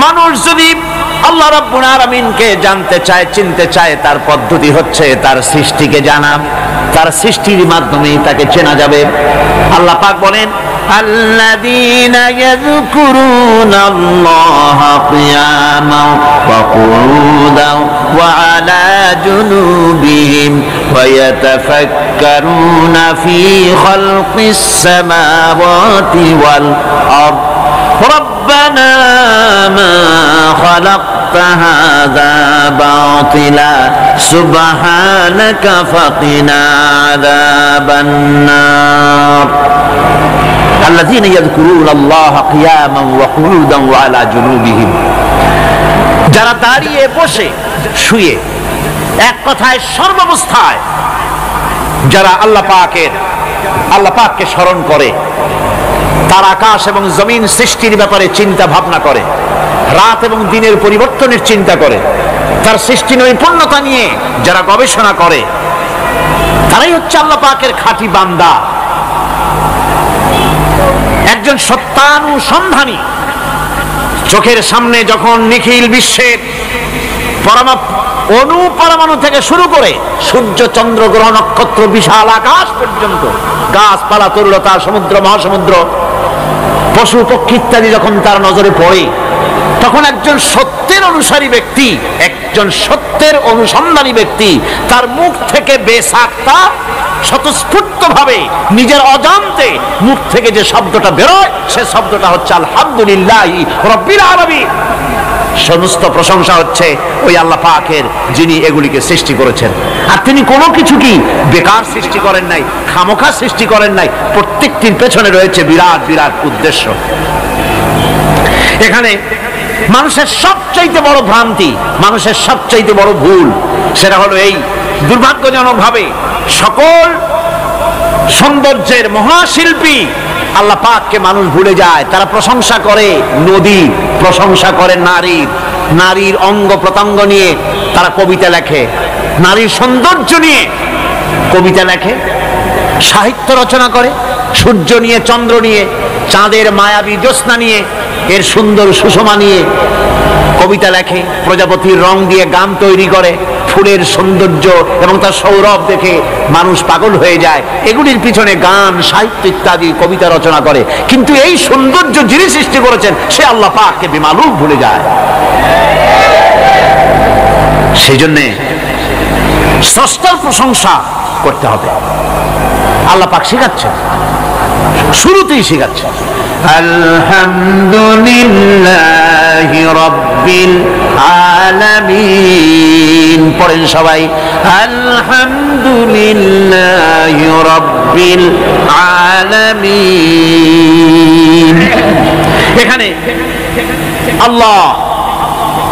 মানুষ যদি আল্লাহ রাব্বুল আলামিনকে জানতে চায়, চিনতে চায়, তার পদ্ধতি হচ্ছে তার সৃষ্টিকে জানা। তার সৃষ্টির মাধ্যমেই তাকে চেনা যাবে। আল্লাহ পাক বলেন, আল্লাযীনা ইয়াযকুরুনাল্লাহা কিয়ামান ওয়া কুউদান ওয়া আলা জুনুবিহিম ওয়া ইয়াতাফাক্কারুনা ফী খালকিস সামাওয়াতি ওয়াল আরদ ربنا ما خلقت هذا باطلا سبحانك فقنا عذاب النار الذين يذكرون الله قياما وقعودا وعلى جنوبهم যারা দাঁড়িয়ে বসে শুয়ে এক কথায় সর্বাবস্থায় যারা আল্লাহ পাককে স্মরণ করে, তার আকাশ এবং জমিন সৃষ্টির ব্যাপারে চিন্তা ভাবনা করে, রাত এবং দিনের পরিবর্তনের চিন্তা করে, তার সৃষ্টি নৈপুণ্যতা নিয়ে যারা গবেষণা করে, তারাই হচ্ছে আল্লাহ পাকের খাঁটি বান্দা। একজন সত্যানুসন্ধানী। চোখের সামনে যখন নিখিল বিশ্বের অনুপরমাণু থেকে শুরু করে সূর্য, চন্দ্র, গ্রহ, নক্ষত্র, বিশাল আকাশ পর্যন্ত, গাছপালা, তরুলতা, সমুদ্র, মহাসমুদ্র, পশু পক্ষী ইত্যাদি যখন তার নজরে পড়ে, তখন একজন সত্যের অনুসারী ব্যক্তি, একজন সত্যের অনুসন্ধানী ব্যক্তি তার মুখ থেকে বেসাক্তা স্বতঃস্ফূর্ত ভাবে নিজের অজান্তে মুখ থেকে যে শব্দটা বেরোয়, সে শব্দটা হচ্ছে আলহামদুলিল্লাহি রাব্বিল আলামিন। সমস্ত প্রশংসা হচ্ছে ওই আল্লাহ পাকের, যিনি এগুলিকে সৃষ্টি করেছেন। আর তিনি কোনো কিছু কি বেকার সৃষ্টি করেন নাই, খামোখা সৃষ্টি করেন নাই। প্রত্যেকটির পেছনে রয়েছে বিরাট বিরাট উদ্দেশ্য। এখানে মানুষের সবচাইতে বড় ভ্রান্তি, মানুষের সবচাইতে বড় ভুল, সেটা হলো এই, দুর্ভাগ্যজনক ভাবে সকল সৌন্দর্যের মহাশিল্পী আল্লাহ পাককে মানুষ ভুলে যায়। তারা প্রশংসা করে নদী, প্রশংসা করে নারীর অঙ্গ প্রত্যঙ্গ নিয়ে তারা কবিতা লেখে, নারীর সৌন্দর্য নিয়ে কবিতা লেখে, সাহিত্য রচনা করে, সূর্য নিয়ে, চন্দ্র নিয়ে, চাঁদের মায়াবী জ্যোৎস্না নিয়ে, এর সুন্দর সুষমা নিয়ে কবিতা লেখে, প্রজাপতির রং দিয়ে গান তৈরি করে, ফুলের সৌন্দর্য এবং তার সৌরভ দেখে মানুষ পাগল হয়ে যায়। এগুলির পিছনে গান, সাহিত্য ইত্যাদি কবিতা রচনা করে। কিন্তু এই সৌন্দর্য যিনি সৃষ্টি করেছেন সে আল্লাহ পাককে বেমালুম ভুলে যায়। সেই জন্যে স্রষ্টার প্রশংসা করতে হবে। আল্লাহ পাক শেখাচ্ছেন, শুরুতেই শেখাচ্ছেন, আলহামদুলিল্লাহি রাব্বিল আলামিন। পড়েন সবাই, আলহামদুলিল্লাহি রাব্বিল আলামিন। এখানে আল্লাহ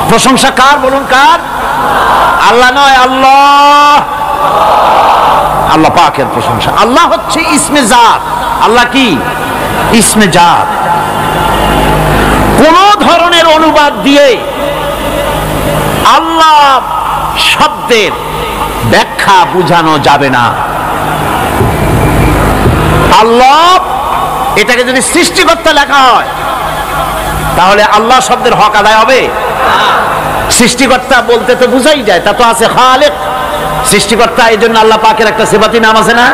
প্রশংসা কার বলুন, কার? আল্লাহ নয়, আল্লাহ পাকের প্রশংসা। আল্লাহ হচ্ছে ইসমে জাত। আল্লাহ কি? ইসমে জাত। কোন ধরনের অনুবাদ দিয়ে আল্লাহ শব্দের ব্যাখ্যা বোঝানো যাবে না। আল্লাহ এটাকে যদি সৃষ্টিকর্তা লেখা হয় তাহলে আল্লাহ শব্দের হক আদায় হবে? সৃষ্টিকর্তা বলতে তো বুঝাই যায়, তা তো আছে খালেক, সৃষ্টিকর্তা। এই জন্য আল্লাহ পাকের একটা সিফাতি নাম আছে না?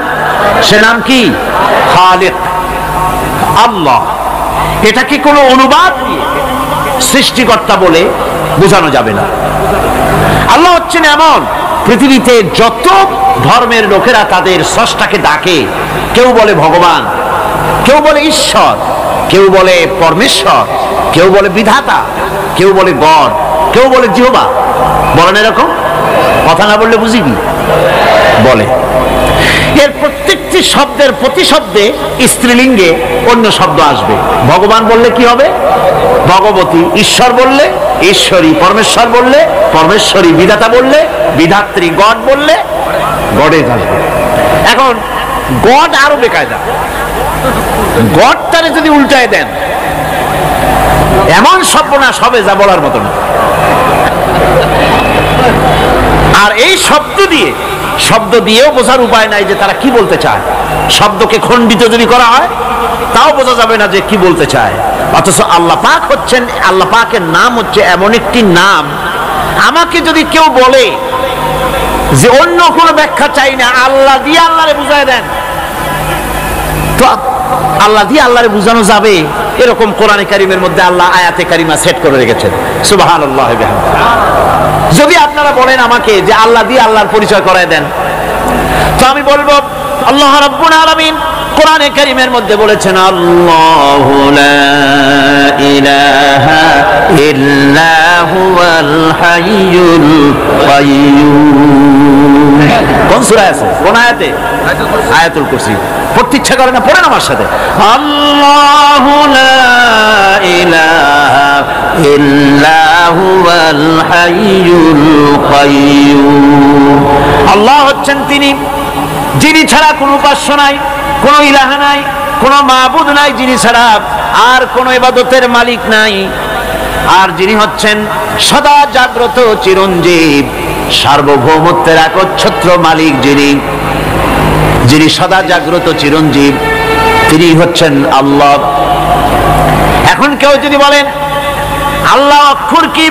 সে নাম কি? খালেক। আল্লাহ এটাকে কোনো অনুবাদ দিয়ে সৃষ্টিকর্তা বলে বোঝানো যাবে না। আল্লাহ হচ্ছেন এমন, পৃথিবীতে যত ধর্মের লোকেরা তাদের স্রষ্টাকে ডাকে, কেউ বলে ভগবান, কেউ বলে ঈশ্বর, কেউ বলে পরমেশ্বর, কেউ বলে বিধাতা, কেউ বলে গড, কেউ বলে জিহবা। বলেন এরকম? কথা না বললে বুঝি কি বলে? এর প্রত্যেকটি শব্দের প্রতিশব্দে স্ত্রীলিঙ্গে অন্য শব্দ আসবে। ভগবান বললে কি হবে? ভগবতী। ঈশ্বর বললে ঈশ্বরী। পরমেশ্বর বললে পরমেশ্বরী। বিধাতা বললে বিধাত্রী। গড বললে গডেজ আসবে। এখন গড আরো বেকায়দা। গডটারে যদি উল্টায় দেন এমন সর্বনাশ হবে যা বলার মতো না। আর এই শব্দ দিয়েও বোঝার উপায় নাই যে তারা কি বলতে চায়। শব্দকে খণ্ডিত যদি করা হয় তাও বোঝা যাবে না যে কি বলতে চায়। অথচ আল্লাহ পাক হচ্ছেন, আল্লাহ পাকের নাম হচ্ছে এমন একটি নাম, আমাকে যদি কেউ বলে যে অন্য কোনো ব্যাখ্যা চাই না, আল্লাহ দিয়ে আল্লাহরে বুঝায় দেন, তো আল্লাহ দিয়ে আল্লাহরে বুঝানো যাবে? এরকম কোরআনে কারিমের মধ্যে আল্লাহ আয়াতে কারিমা সেট করে রেখেছেন। সুবহানাল্লাহ। যদি আপনারা বলেন আমাকে যে আল্লাহ দিয়ে আল্লাহর পরিচয় করায় দেন, তো আমি বলবো আল্লাহ রাব্বুল আলামিন কোরআনে কারিমের মধ্যে বলেছেন, আল্লাহু লা ইলাহা ইল্লা হুয়াল হাইয়ুল কাইয়্যুম। কোন সূরা আছে? কোন আয়াতে? আয়াতুল কুরসি। পড়তে ইচ্ছা করে না? পড়েন আমার সাথে, আল্লাহু লা ইলাহা ইল্লা হুয়াল হাইয়ুল কাইয়্যুম। আল্লাহ হচ্ছেন তিনি যিনি ছাড়া কোনো উপাস্য নাই, কোনো ইলাহা নাই, কোনো মাবুদ নাই যিনি ছাড়া, আর কোনো ইবাদতের মালিক নাই, আর যিনি হচ্ছেন সদা জাগ্রত চিরঞ্জীব, সার্বভৌমত্বের একচ্ছত্র মালিক, যিনি সদা জাগ্রত চিরঞ্জীব, তিনি হচ্ছেন আল্লাহ। এখন কেউ যদি বলেন আল্লাহ অক্ষর কি,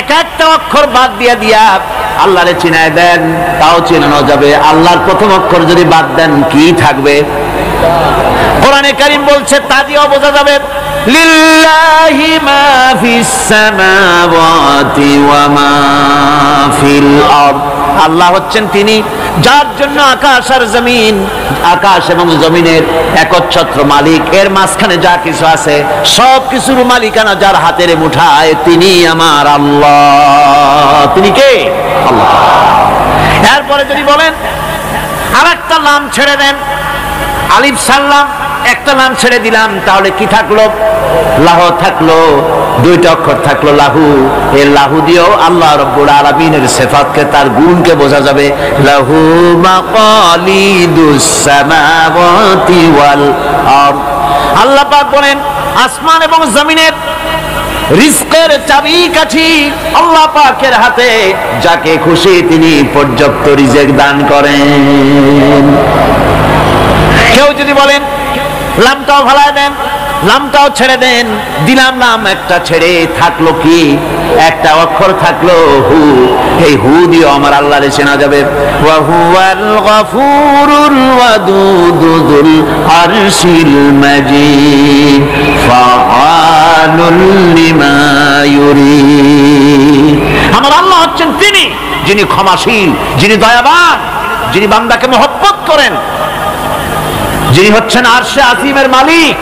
এক একটা অক্ষর বাদ দিয়া আল্লাহরে চিনায় দেন, তাও চিনানো যাবে। আল্লাহর প্রথম অক্ষর যদি বাদ দেন, কি থাকবে? কোরআনে কারীম বলছে তা দিয়েও বোঝা যাবে, লিল্লাহি মা ফিস সামাওয়াতি ওয়া মা ফিল আরদ। আল্লাহ হচ্ছেন তিনি যার জন্য আকাশ আর জমিন, আকাশ এবং জমিনের একচ্ছত্র মালিক, এর মাঝখানে যা কিছু আছে সব কিছুর মালিকানা যার হাতের মুঠায়, তিনি আমার আল্লাহ। তিনি কে? আল্লাহ। এরপরে যদি বলেন আর একটা নাম ছেড়ে দেন, আলিফ সাল্লাম, একটা নাম ছেড়ে দিলাম, তাহলে কি থাকলো? লাহ থাকলো, দুইটা অক্ষর থাকলো লাহু। এই লাহু দিয়েও আল্লাহ রাব্বুল আলামিনের সিফাতকে, তার গুণকে বোঝা যাবে। লাহু মাকালিদুস সামাওয়াতি ওয়াল আরদ। আল্লাহ পাক বলেন আসমান এবং জমিনের রিজকের চাবিকাঠি আল্লাহ পাকের হাতে, যাকে খুশি তিনি পর্যাপ্ত রিজেক দান করেন। কেউ যদি বলেন লামটাও ভালায় দেন, লামটাও ছেড়ে দেন, দিলাম নাম একটা ছেড়ে, থাকলো কি? একটা অক্ষর থাকলো হু। এই হু দিয়ে আমার আল্লাহরে চেনা যাবে। ওয়া হুয়াল গফুরুল ওয়াদুদুল আরশিল মাজিদ ফাআলুল লিমা ইউরিদ। আমার আল্লাহ হচ্ছেন তিনি যিনি ক্ষমাশীল, যিনি দয়াবান, যিনি বান্দাকে মহব্বত করেন, যিনি হচ্ছেন আরশে আজিমের মালিক,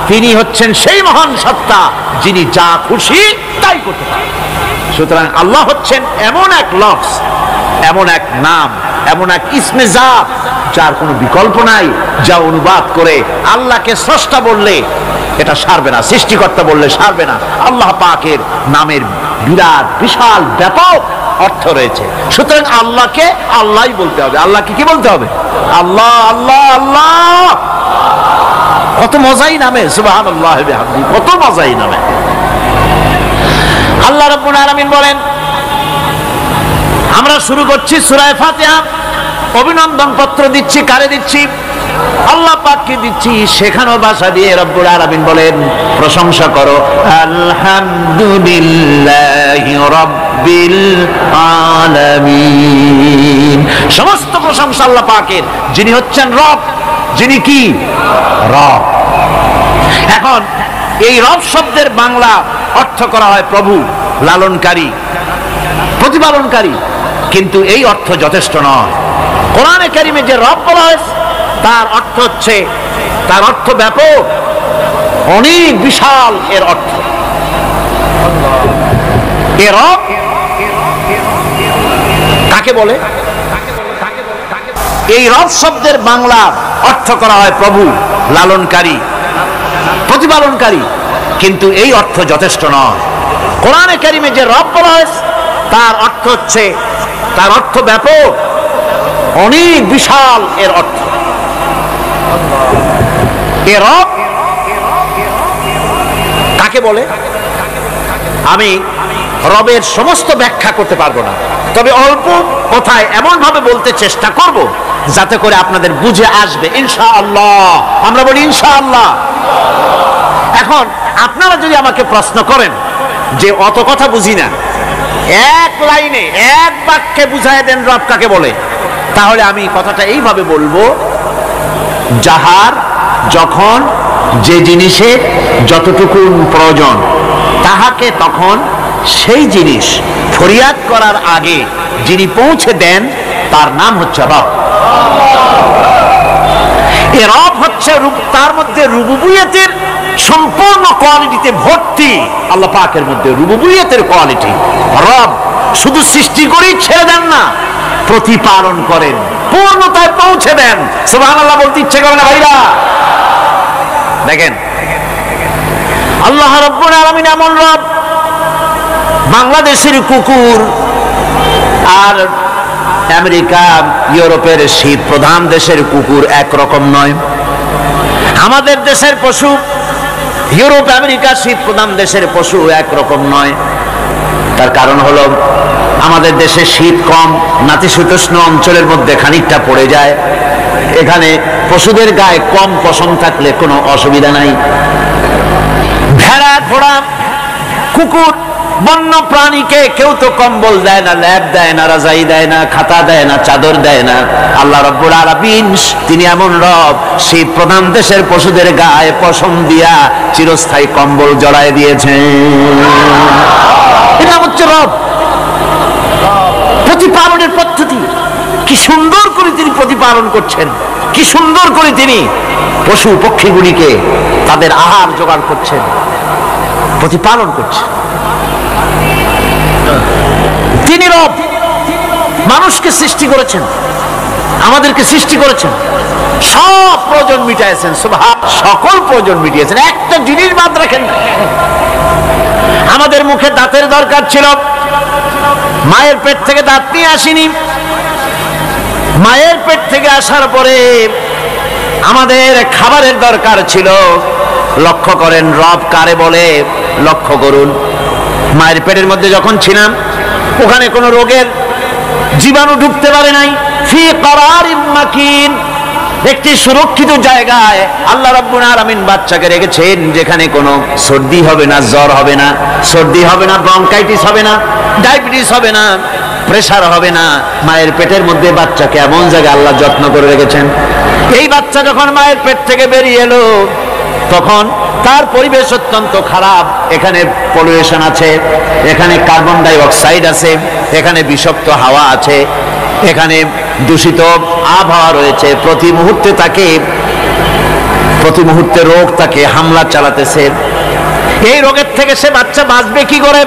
তিনি হচ্ছেন সেই মহান সত্তা যিনি যা খুশি তাই করতে পারেন। সুতরাং আল্লাহ হচ্ছেন এমন এক লফজ, এমন এক নাম, এমন এক ইসমে জাত যার কোনো বিকল্প নাই, যা অনুবাদ করে আল্লাহকে স্রষ্টা বললে এটা সারবে না, সৃষ্টিকর্তা বললে সারবে না। আল্লাহ পাকের নামের বিরাট বিশাল ব্যাপক অর্থ রয়েছে। সুতরাং আল্লাহকে আল্লাহই বলতে হবে। আল্লাহকে কি বলতে হবে? আল্লাহ আল্লাহ আল্লাহ। কত মজাই নামে, সুবহানাল্লাহ বিহামদি, কত মজাই নামে। আল্লাহ রাব্বুল আলামিন বলেন, আমরা শুরু করছি সূরা ফাতিহা, অভিনন্দন পত্র দিচ্ছি, কারে দিচ্ছি? আল্লাহ পাককে দিচ্ছি। শেখানো ভাষা দিয়ে রব্বুল আলামিন বলেন প্রশংসা করো, আলহামদুলিল্লাহি রাব্বিল আলামিন। সমস্ত প্রশংসা আল্লাহ পাকের, যিনি হচ্ছেন রব, যিনি কি? রব। এখন এই রব শব্দের বাংলা অর্থ করা হয় প্রভু, লালনকারী, প্রতিপালনকারী, কিন্তু এই অর্থ যথেষ্ট নয়। কোরআনে কারিমে যে রব বলা হয়েছে তার অর্থ হচ্ছে, তার অর্থ ব্যাপক, অনেক বিশাল এর অর্থ। এ রব কাকে বলে? এই রব শব্দের বাংলা অর্থ করা হয় প্রভু, লালনকারী, প্রতিপালনকারী, কিন্তু এই অর্থ যথেষ্ট নয়। কোরআনে কারিমে যে রব বলা হয়েছে তার অর্থ হচ্ছে, তার অর্থ ব্যাপক, অনেক বিশাল এর অর্থ। এ রব কাকে বলে? আমি রবের সমস্ত ব্যাখ্যা করতে পারবো না, তবে অল্প কথায় এমন ভাবে বলতে চেষ্টা করব যাতে করে আপনাদের বুঝে আসবে ইনশাআল্লাহ। আমরা বলি ইনশাআল্লাহ। এখন আপনারা যদি আমাকে প্রশ্ন করেন যে অত কথা বুঝি না, এক লাইনে এক বাক্যে বুঝায় দেন রব কাকে বলে, তাহলে আমি কথাটা এইভাবে বলবো, যাহার যখন যে জিনিসের যতটুকু প্রয়োজন তাহাকে তখন সেই জিনিস ফরিয়াদ করার আগে যিনি পৌঁছে দেন তার নাম হচ্ছে রব। এ রব হচ্ছে তার মধ্যে রুবুবিয়তের সম্পূর্ণ কোয়ালিটিতে ভর্তি। আল্লাহ পাকের মধ্যে রুবুবিয়তের কোয়ালিটি। রব শুধু সৃষ্টি করেই ছেড়ে দেন না, প্রতিপালন করেন, পূর্ণতায় পৌঁছে দেন। সুবহানাল্লাহ বলতে ইচ্ছে করে না ভাইরা? দেখেন আল্লাহ রাব্বুল আলামিন এমন রব, বাংলাদেশের কুকুর আর আমেরিকা ইউরোপের শীত প্রধান দেশের কুকুর একরকম নয়। আমাদের দেশের পশু ইউরোপ আমেরিকা শীত প্রধান দেশের পশু একরকম নয়। তার কারণ হলো আমাদের দেশে শীত কম, নাতিশীতোষ্ণ অঞ্চলের মধ্যে খানিকটা পড়ে যায়। এখানে পশুদের গায়ে কম পশম থাকলে কোনো অসুবিধা নাই। ভেড়া, ঘোড়া, কুকুর, বন্য প্রাণীকে কেউ তো কম্বল দেয় না, ল্যাপ দেয় না, রাজাই দেয় না, খাতা দেয় না, চাদর দেয় না। আল্লাহ রাব্বুল আলামিন তিনি এমন রব, শীত প্রধান দেশের পশুদের গায়ে পশম দিয়া চিরস্থায়ী কম্বল জড়ায় দিয়েছেন। এটা হচ্ছে রব, প্রতিপালনের পদ্ধতি। কি সুন্দর করে তিনি প্রতিপালন করছেন, কি সুন্দর করে তিনি পশু পক্ষীগুলিকে তাদের আহার জোগাড় করছেন, প্রতিপালন করছেন। তিনি রব, মানুষকে সৃষ্টি করেছেন, আমাদেরকে সৃষ্টি করেছেন, সব প্রয়োজন মিটাইছেন, সকল প্রয়োজন মিটিয়েছেন, একটা জিনিস বাদ রাখেন। আমাদের মুখে দাঁতের দরকার ছিল, মায়ের পেট থেকে দাঁত নিয়ে আসিনি। মায়ের পেট থেকে আসার পরে আমাদের খাবারের দরকার ছিল। লক্ষ্য করেন রব কারে বলে, লক্ষ্য করুন। মায়ের পেটের মধ্যে যখন ছিলাম ওখানে কোনো রোগের জীবাণু ঢুকতে পারে নাই। ফি করারিম মাকিন, একটি সুরক্ষিত জায়গায় আল্লাহ রাব্বুল আলামিন বাচ্চাকে রেখেছেন, যেখানে কোনো সর্দি হবে না, জ্বর হবে না, সর্দি হবে না, ব্রঙ্কাইটিস হবে না, ডায়াবেটিস হবে না, প্রেসার হবে না। মায়ের পেটের মধ্যে বাচ্চাকে এমন জায়গায় আল্লাহ যত্ন করে রেখেছেন। এই বাচ্চা যখন মায়ের পেট থেকে বেরিয়ে এলো তখন তার পরিবেশ অত্যন্ত খারাপ। এখানে পলিউশন আছে, এখানে কার্বন ডাই অক্সাইড আছে, এখানে বিষাক্ত হাওয়া আছে, এখানে দূষিত আবহাওয়া রয়েছে। প্রতি মুহূর্তে রোগ তাকে হামলা চালাতেছে। এই রোগের থেকে সে বাচ্চা বাঁচবে কি করে?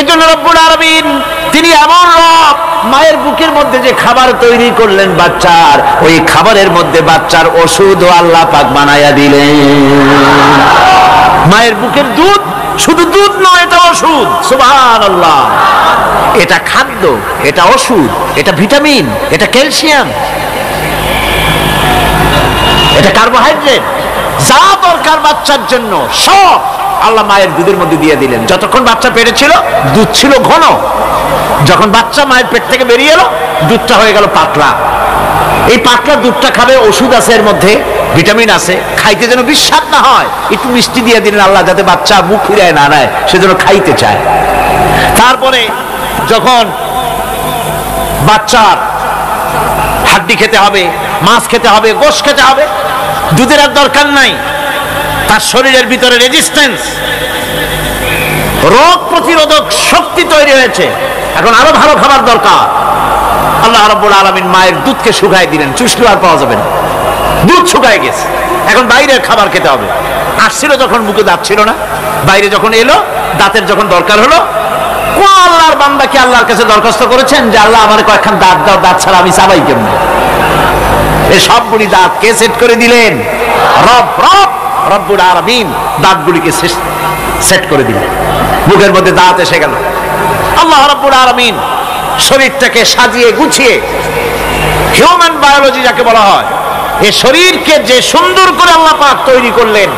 এজন্য রব্বুল আলামিন তিনি এমন রব, মায়ের বুকের মধ্যে যে খাবার তৈরি করলেন বাচ্চার, ওই খাবারের মধ্যে বাচ্চার ওষুধ আল্লাহ পাক বানায়া দিলেন। মায়ের বুকের দুধ শুধু দুধ নয়, এটা ওষুধ। সুবহানাল্লাহ, এটা খাদ্য, এটা ওষুধ, এটা ভিটামিন, এটা ক্যালসিয়াম, এটা কার্বোহাইড্রেট, যা দরকার বাচ্চার জন্য সব আল্লাহ মায়ের দুধের মধ্যে দিয়ে দিলেন। যতক্ষণ বাচ্চা পেটে ছিল দুধ ছিল ঘন, যখন বাচ্চা মায়ের পেট থেকে বেরিয়ে এলো দুধটা হয়ে গেল পাতলা। এই পাতলা দুধটা খাবে, ওষুধ আছে এর মধ্যে, ভিটামিন আছে, খাইতে যেন বিস্বাদ না হয় একটু মিষ্টি দিয়ে দিলেন আল্লাহ, যাতে বাচ্চা মুখ ফিরায় না নেয়, সেজন্য খাইতে চায়। তারপরে যখন বাচ্চার হাড্ডি খেতে হবে, মাছ খেতে হবে, গোশ খেতে হবে, দুধের আর দরকার নাই। তার শরীরের ভিতরে রেজিস্ট্যান্স, রোগ প্রতিরোধক শক্তি তৈরি হয়েছে। এখন আরো ভালো খাবার দরকার। আল্লাহ রাব্বুল আলামিন মায়ের দুধকে শুকায় দিলেন, চুষলে আর পাওয়া যাবে না, দুধ শুকায় গেছে। এখন বাইরের খাবার খেতে হবে। আসছিল যখন মুখে দাঁত ছিল না, বাইরে যখন এলো দাঁতের যখন দরকার হলো, কোন আল্লাহর বান্দা কি আল্লাহর কাছে দরখাস্ত করেছেন যে আল্লাহ আমার কয়েকখান দাঁত দাও, দাঁত ছাড়া আমি চাবাই কেমন? এই সবগুলি দাঁত কে সেট করে দিলেন? রব্বুল আলামিন দাঁতগুলিকে সেট করে দিলেন। মুখের মধ্যে দাঁত এসে গেল। আল্লাহ রব্বুল আলামিন শরীরটাকে সাজিয়ে গুছিয়ে, হিউম্যান বায়োলজি যাকে বলা হয়, এই শরীরকে যে সুন্দর করে আল্লাহ পাক তৈরি করলেন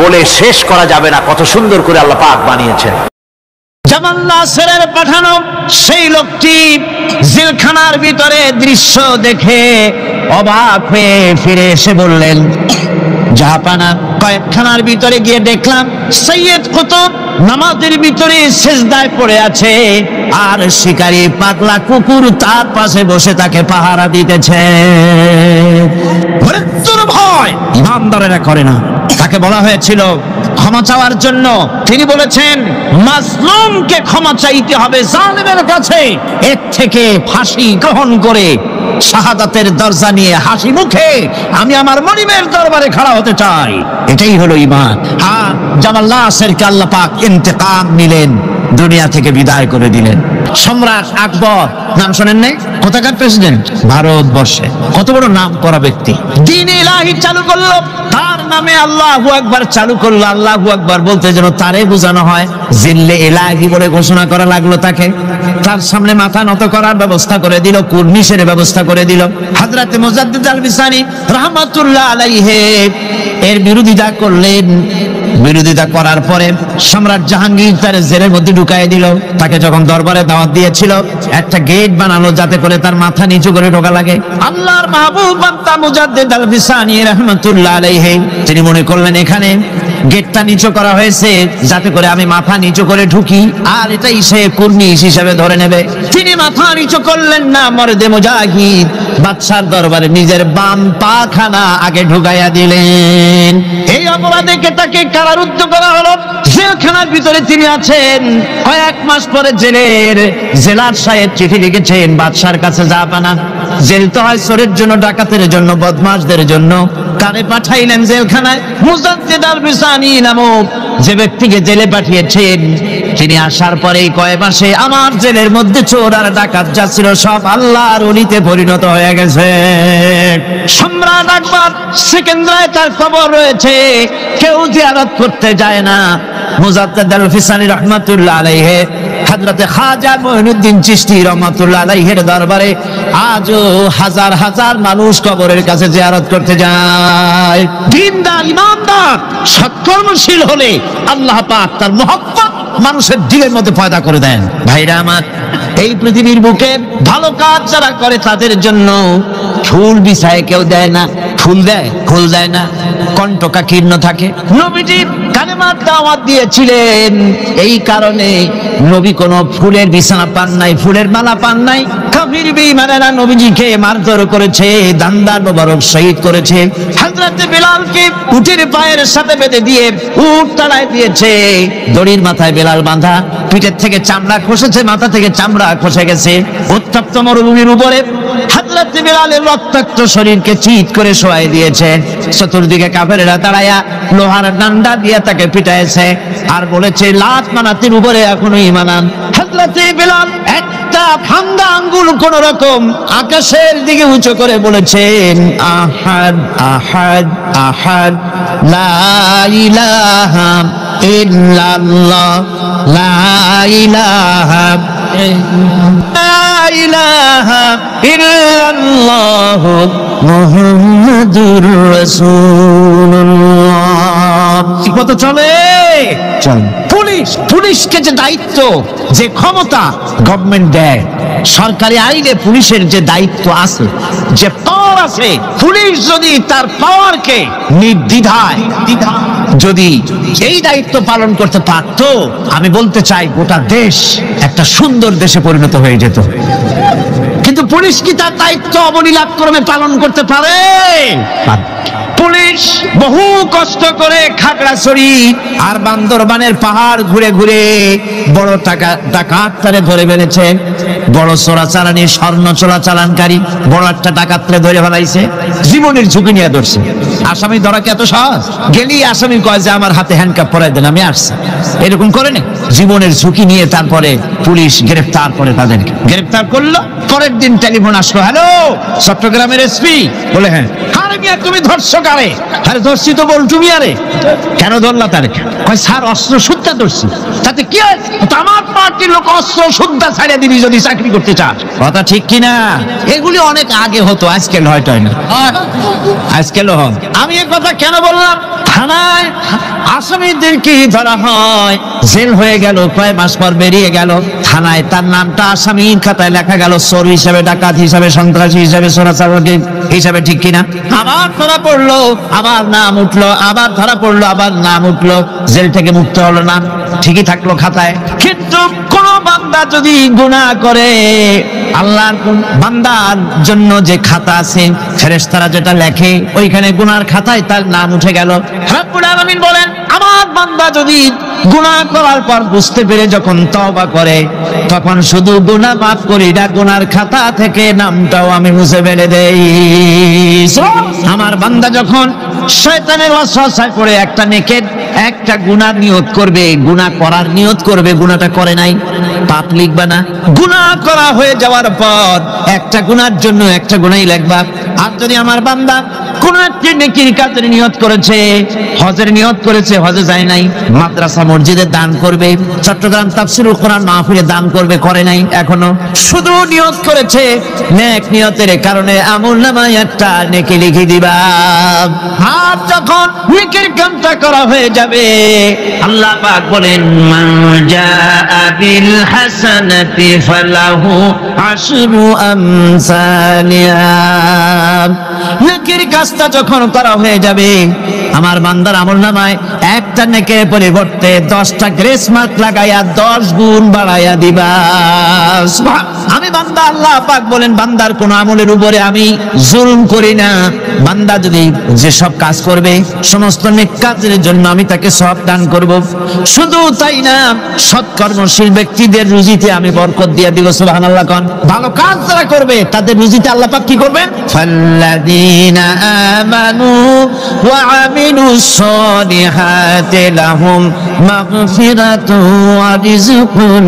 বলে শেষ করা যাবে না, কত সুন্দর করে আল্লাহ পাক বানিয়েছেন। জামাল নাসেরের পাঠানো সেই লোকটি জেলখানার ভিতরে দৃশ্য দেখে অবাক হয়ে ফিরে এসে বললেন, জাহাপানা কয়েকখানার ভিতরে গিয়ে দেখলাম সৈয়দ কুতুব নামাজের ভিতরে সিজদায় পড়ে আছে, আর শিকারী পাগলা কুকুর তার পাশে বসে তাকে পাহারা দিতেছে। মৃত্যুর ভয় ইমানদারেরা করে না। তাকে বলা হয়েছিল ক্ষমা চাওয়ার জন্য, তিনি বলেছেন মাজলুমকে ক্ষমা চাইতে হবে জালেমের কাছে, এর থেকে ফাঁসি গ্রহণ করে শাহাদাতের দরজা নিয়ে হাসি মুখে আমি আমার মনিবের দরবারে খাড়া হতে চাই। এটাই হলো ঈমান। হ্যাঁ, জামাল নাসিরকে আল্লাহ পাক ইন্তেকাম নিলেন, দুনিয়া থেকে বিদায় করে দিলেন। সম্রাট আকবর নাম শোনেন নাই? কোথাকার প্রেসিডেন্ট? ভারতবর্ষে। কত বড় নাম করা ব্যক্তি, দ্বীন ইলাহি চালু করলো, তার নামে আল্লাহু আকবার চালু করলো। আল্লাহু আকবার বলতে যেন তারে বোঝানো হয়, জিল্লে ইলাহি বলে ঘোষণা করা লাগলো তাকে। তার সামনে মাথা নত করার ব্যবস্থা করে দিল, কুর্নিশের ব্যবস্থা করে দিল। হযরত মুজাদ্দিদ আল বিসানি রাহমাতুল্লাহ আলাইহি এর বিরোধিতা করলেন। বিরোধিতা করার পরে সম্রাট জাহাঙ্গীর তার জেলের মধ্যে ঢুকাই দিল। তাকে যখন দরবারে দাওয়াত দিয়েছিল, একটা গেট বানালো যাতে করে তার মাথা নিচু করে ঢোকা লাগে। আল্লাহর মাহবুব বান্দা মুজাদ্দিদ আল বিসানি রাহমাতুল্লাহ আলাইহি তিনি মনে করলেন এখানে গেটটা নিচু করা হয়েছে যাতে করে আমি মাথা নিচু করে ঢুকি, আর এটাই সে কুর্নিশ হিসেবে ধরে নেবে। তিনি মাথা নিচু করলেন না, মর্দে মুজাহিদ বাদশার দরবারে নিজের বাম পাখানা আগে ঢুকাইয়া দিলেন। এই অপরাধে তাকে কারারুদ্ধ করা হলো। জেলখানার ভিতরে তিনি আছেন। কয়েক মাস পরে জেলার সাহেব চিঠি লিখেছেন বাদশার কাছে, জাহাপানা জেল তো হয় চোরের জন্য, ডাকাতের জন্য, বদমাশদের জন্য। কারে পাঠাইলেন জেলখানায়? মুজাদ্দিদ আল বিসানি নামক যে ব্যক্তিকে জেলে পাঠিয়েছেন, তিনি আসার পরেই কয়েক মাসে আমার জেলের মধ্যে চোর আর ডাকাত যা ছিল সব আল্লাহর ওলিতে পরিণত হয়ে গেছে। সম্রাট আকবর সেকেন্দ্রায় তার খবর রয়েছে, কেউ জিয়ারত করতে যায় না। মুজাদ্দিদ আল বিসানি রাহমাতুল্লাহ আলাইহি হযরতে খাজা মুঈনুদ্দিন চিশতি রাহমাতুল্লাহ আলাইহির দরবারে আজও হাজার হাজার মানুষ কবরের কাছে জিয়ারত করতে যায়। দিনদার ইমানদার সৎকর্মশীল হলে আল্লাহ পাক তার মহব্বত মানুষের দিলের মধ্যে পয়দা করে দেন। ভাইরা আমার, এই পৃথিবীর বুকে ভালো কাজ যারা করে তাদের জন্য ফুল বিছায় কেউ দেয় না, ফুল দেয়, ফুল দেয় না, কণ্ঠকা কীর্ণ থাকে। নবীজি কালেমার দাওয়াত দিয়েছিলেন, এই কারণে নবী কোনো ফুলের বিছানা পান নাই, ফুলের মালা পান নাই। কাফির বেঈমানেরা নবীজিকে মারধর করেছে, দান্দার মোবারক শহীদ করেছে। হযরত বিলালকে উটের পায়ের সাথে বেঁধে দিয়ে উট তাড়ায় দিয়েছে। দড়ির মাথায় বেলাল বাঁধা, পিঠের থেকে চামড়া খসেছে, মাথা থেকে চামড়া খসে গেছে। উত্তপ্ত মরুভূমির উপরে হযরত বিলালের রক্তাক্ত শরীরকে চিৎ করে শোয়াই দিয়েছে। চতুর্দিকে কাফেরেরা দাঁড়ায়া লোহার ডান্ডা দিয়ে তাকে পিটাইছে আর বলেছে লাত মানাতির উপরে এখনো ঈমান আন। হযরত বিলাল একটা ভাঙ্গা আঙ্গুল কোন রকম আকাশের দিকে উঁচু করে বলেছেন আহাদ আহাদ আহাদ লা ইলাহা ইল্লাল্লাহ লা ইলাহা ইলাহা ইল্লাল্লাহ মুহাম্মাদুর রাসূলুল্লাহ। ঠিক মতো চলে পুলিশকে যে দায়িত্ব, যে ক্ষমতা গভর্নমেন্ট দেয়, সরকারি আইনে পুলিশের যে দায়িত্ব আছে, যে পাওয়ার আছে, পুলিশ যদি তার পাওয়ারকে নির্দ্বিধায় যদি এই দায়িত্ব পালন করতে পারত, আমি বলতে চাই গোটা দেশ একটা সুন্দর দেশে পরিণত হয়ে যেত। কিন্তু পুলিশ কি তার দায়িত্ব অবলীলাক্রমে পালন করতে পারে? পুলিশ বহু কষ্ট করে খাগড়াছড়ি আর বান্দরবানের পাহাড় ঘুরে ঘুরে বড় ডাকাতরে ধরে ফেলেছে। বড় চোরাচালানি, স্বর্ণ চোরাচালানকারী বড় একটা ডাকাতরে ধরে ফেলাইছে, জীবনের ঝুঁকি নিয়ে ধরছে। আসামি ধরা কি এত সহজ? গেলি আসামি কয় যে আমার হাতে হ্যান্ডকাপ পরাই দেন, আমি আসছি, এরকম করে না। জীবনের ঝুঁকি নিয়ে তারপরে পুলিশ গ্রেফতার করে, তাদেরকে গ্রেফতার করলো। পরের দিন টেলিফোন আসলো, হ্যালো চট্টগ্রামের এসপি? বলে হ্যাঁ। আরে মিয়া তুমি ধরছো কারে? আরে ধরছি তো বল্টু মিয়ারে। কেন ধরলা তারে? কয় স্যার অস্ত্র শুদ্ধা ধরছি। তাতে কি হয়? আমার পার্টির লোক অস্ত্র শুদ্ধা ছাড়িয়ে দিবি যদি চাকরি করতে চাস। কথা ঠিক কিনা? এগুলি অনেক আগে হতো, আজকাল হয়তো না, আজকাল হন। আমি এ কথা কেন বললাম? থানায় আসামিদেরকে ধরা হয়, জেল হয়ে গেল, কয়েক মাস পর বেরিয়ে গেল, থানায় তার নামটা আসামির খাতায় লেখা গেল, চোর হিসাবে, ডাকাত হিসাবে, সন্ত্রাসী হিসাবে, চোরাচালাকি হিসাবে, ঠিক কিনা? আবার ধরা পড়লো, আবার নাম উঠলো, আবার ধরা পড়লো, আবার নাম উঠলো, জেল থেকে মুক্ত হলো না, ঠিকই থাকলো খাতায়। কিন্তু কোন বান্দা যদি গুনাহ করে, আল্লাহর বান্দার জন্য যে খাতা আছে, ফেরেশতারা যেটা লেখে, ওইখানে গুনার খাতায় তার নাম উঠে গেল। রব্বুল আলামিন বলেন, আমার বান্দা যদি গুনাহ করার পর বুঝতে পেরে যখন তওবা করে, তখন শুধু গুনাহ মাফ করি না, গুনার খাতা থেকে নামটাও আমি মুছে ফেলে দেই। আমার বান্দা যখন শয়তানের ওয়াসওয়াসায় পড়ে একটা নেকের একটা গুনাহ নিয়ত করবে, গুনাহ করার নিয়ত করবে, গুনাহটা করে নাই, পাপ লিখবা না। গুনাহ করা হয়ে যাওয়ার পর একটা গুনার জন্য একটা গুনাহই লিখবা। আর যদি আমার বান্দা কোন একটি নেকির কাজের নিয়ত করেছে, হজের নিয়ত করেছে, হজে যায় নাই, মাদ্রাসা মসজিদে দান করবে, চট্টগ্রাম তাফসীরুল কোরআন মাহফিলে দান করবে, করে নাই এখনো, শুধু নিয়ত করেছে, নেক নিয়তের কারণে আমলনামায় একটা নেকি লিখে দিবা। আর যখন নেকির কামটা করা হয়ে যাবে, আল্লাহ পাক বলেন, মান জাআ বিল হাসানাতি ফালাহু আশরু আমসালিহা। নেকির কাজটা যখন করা হয়ে যাবে, আমার বান্দার আমলনামায় একটা নেকের পরিবর্তে 10টা গ্রেস মার্ক লাগাইয়া 10 গুণ বাড়াইয়া দিবা। আমি বান্দা, আল্লাহ পাক বলেন, বান্দার কোন আমলের উপরে আমি জুলুম করি না। বান্দা যদি যেসব কাজ করবে, সমস্ত নেক কাজের জন্য আমি তাকে সওয়াব দান করব। শুধু তাই না, সৎকর্মশীল ব্যক্তিদের রুজিতে আমি বরকত দিয়ে দিব। সুবহানাল্লাহ কোন। ভালো কাজ যারা করবে তাদের রুজিতে আল্লাহ পাক কি করবেন? ফাল্লাযীনা আমানু ওয়া আমিলুস সালিহাতি লাহুম মাগফিরাতু ওয়া রিজকুন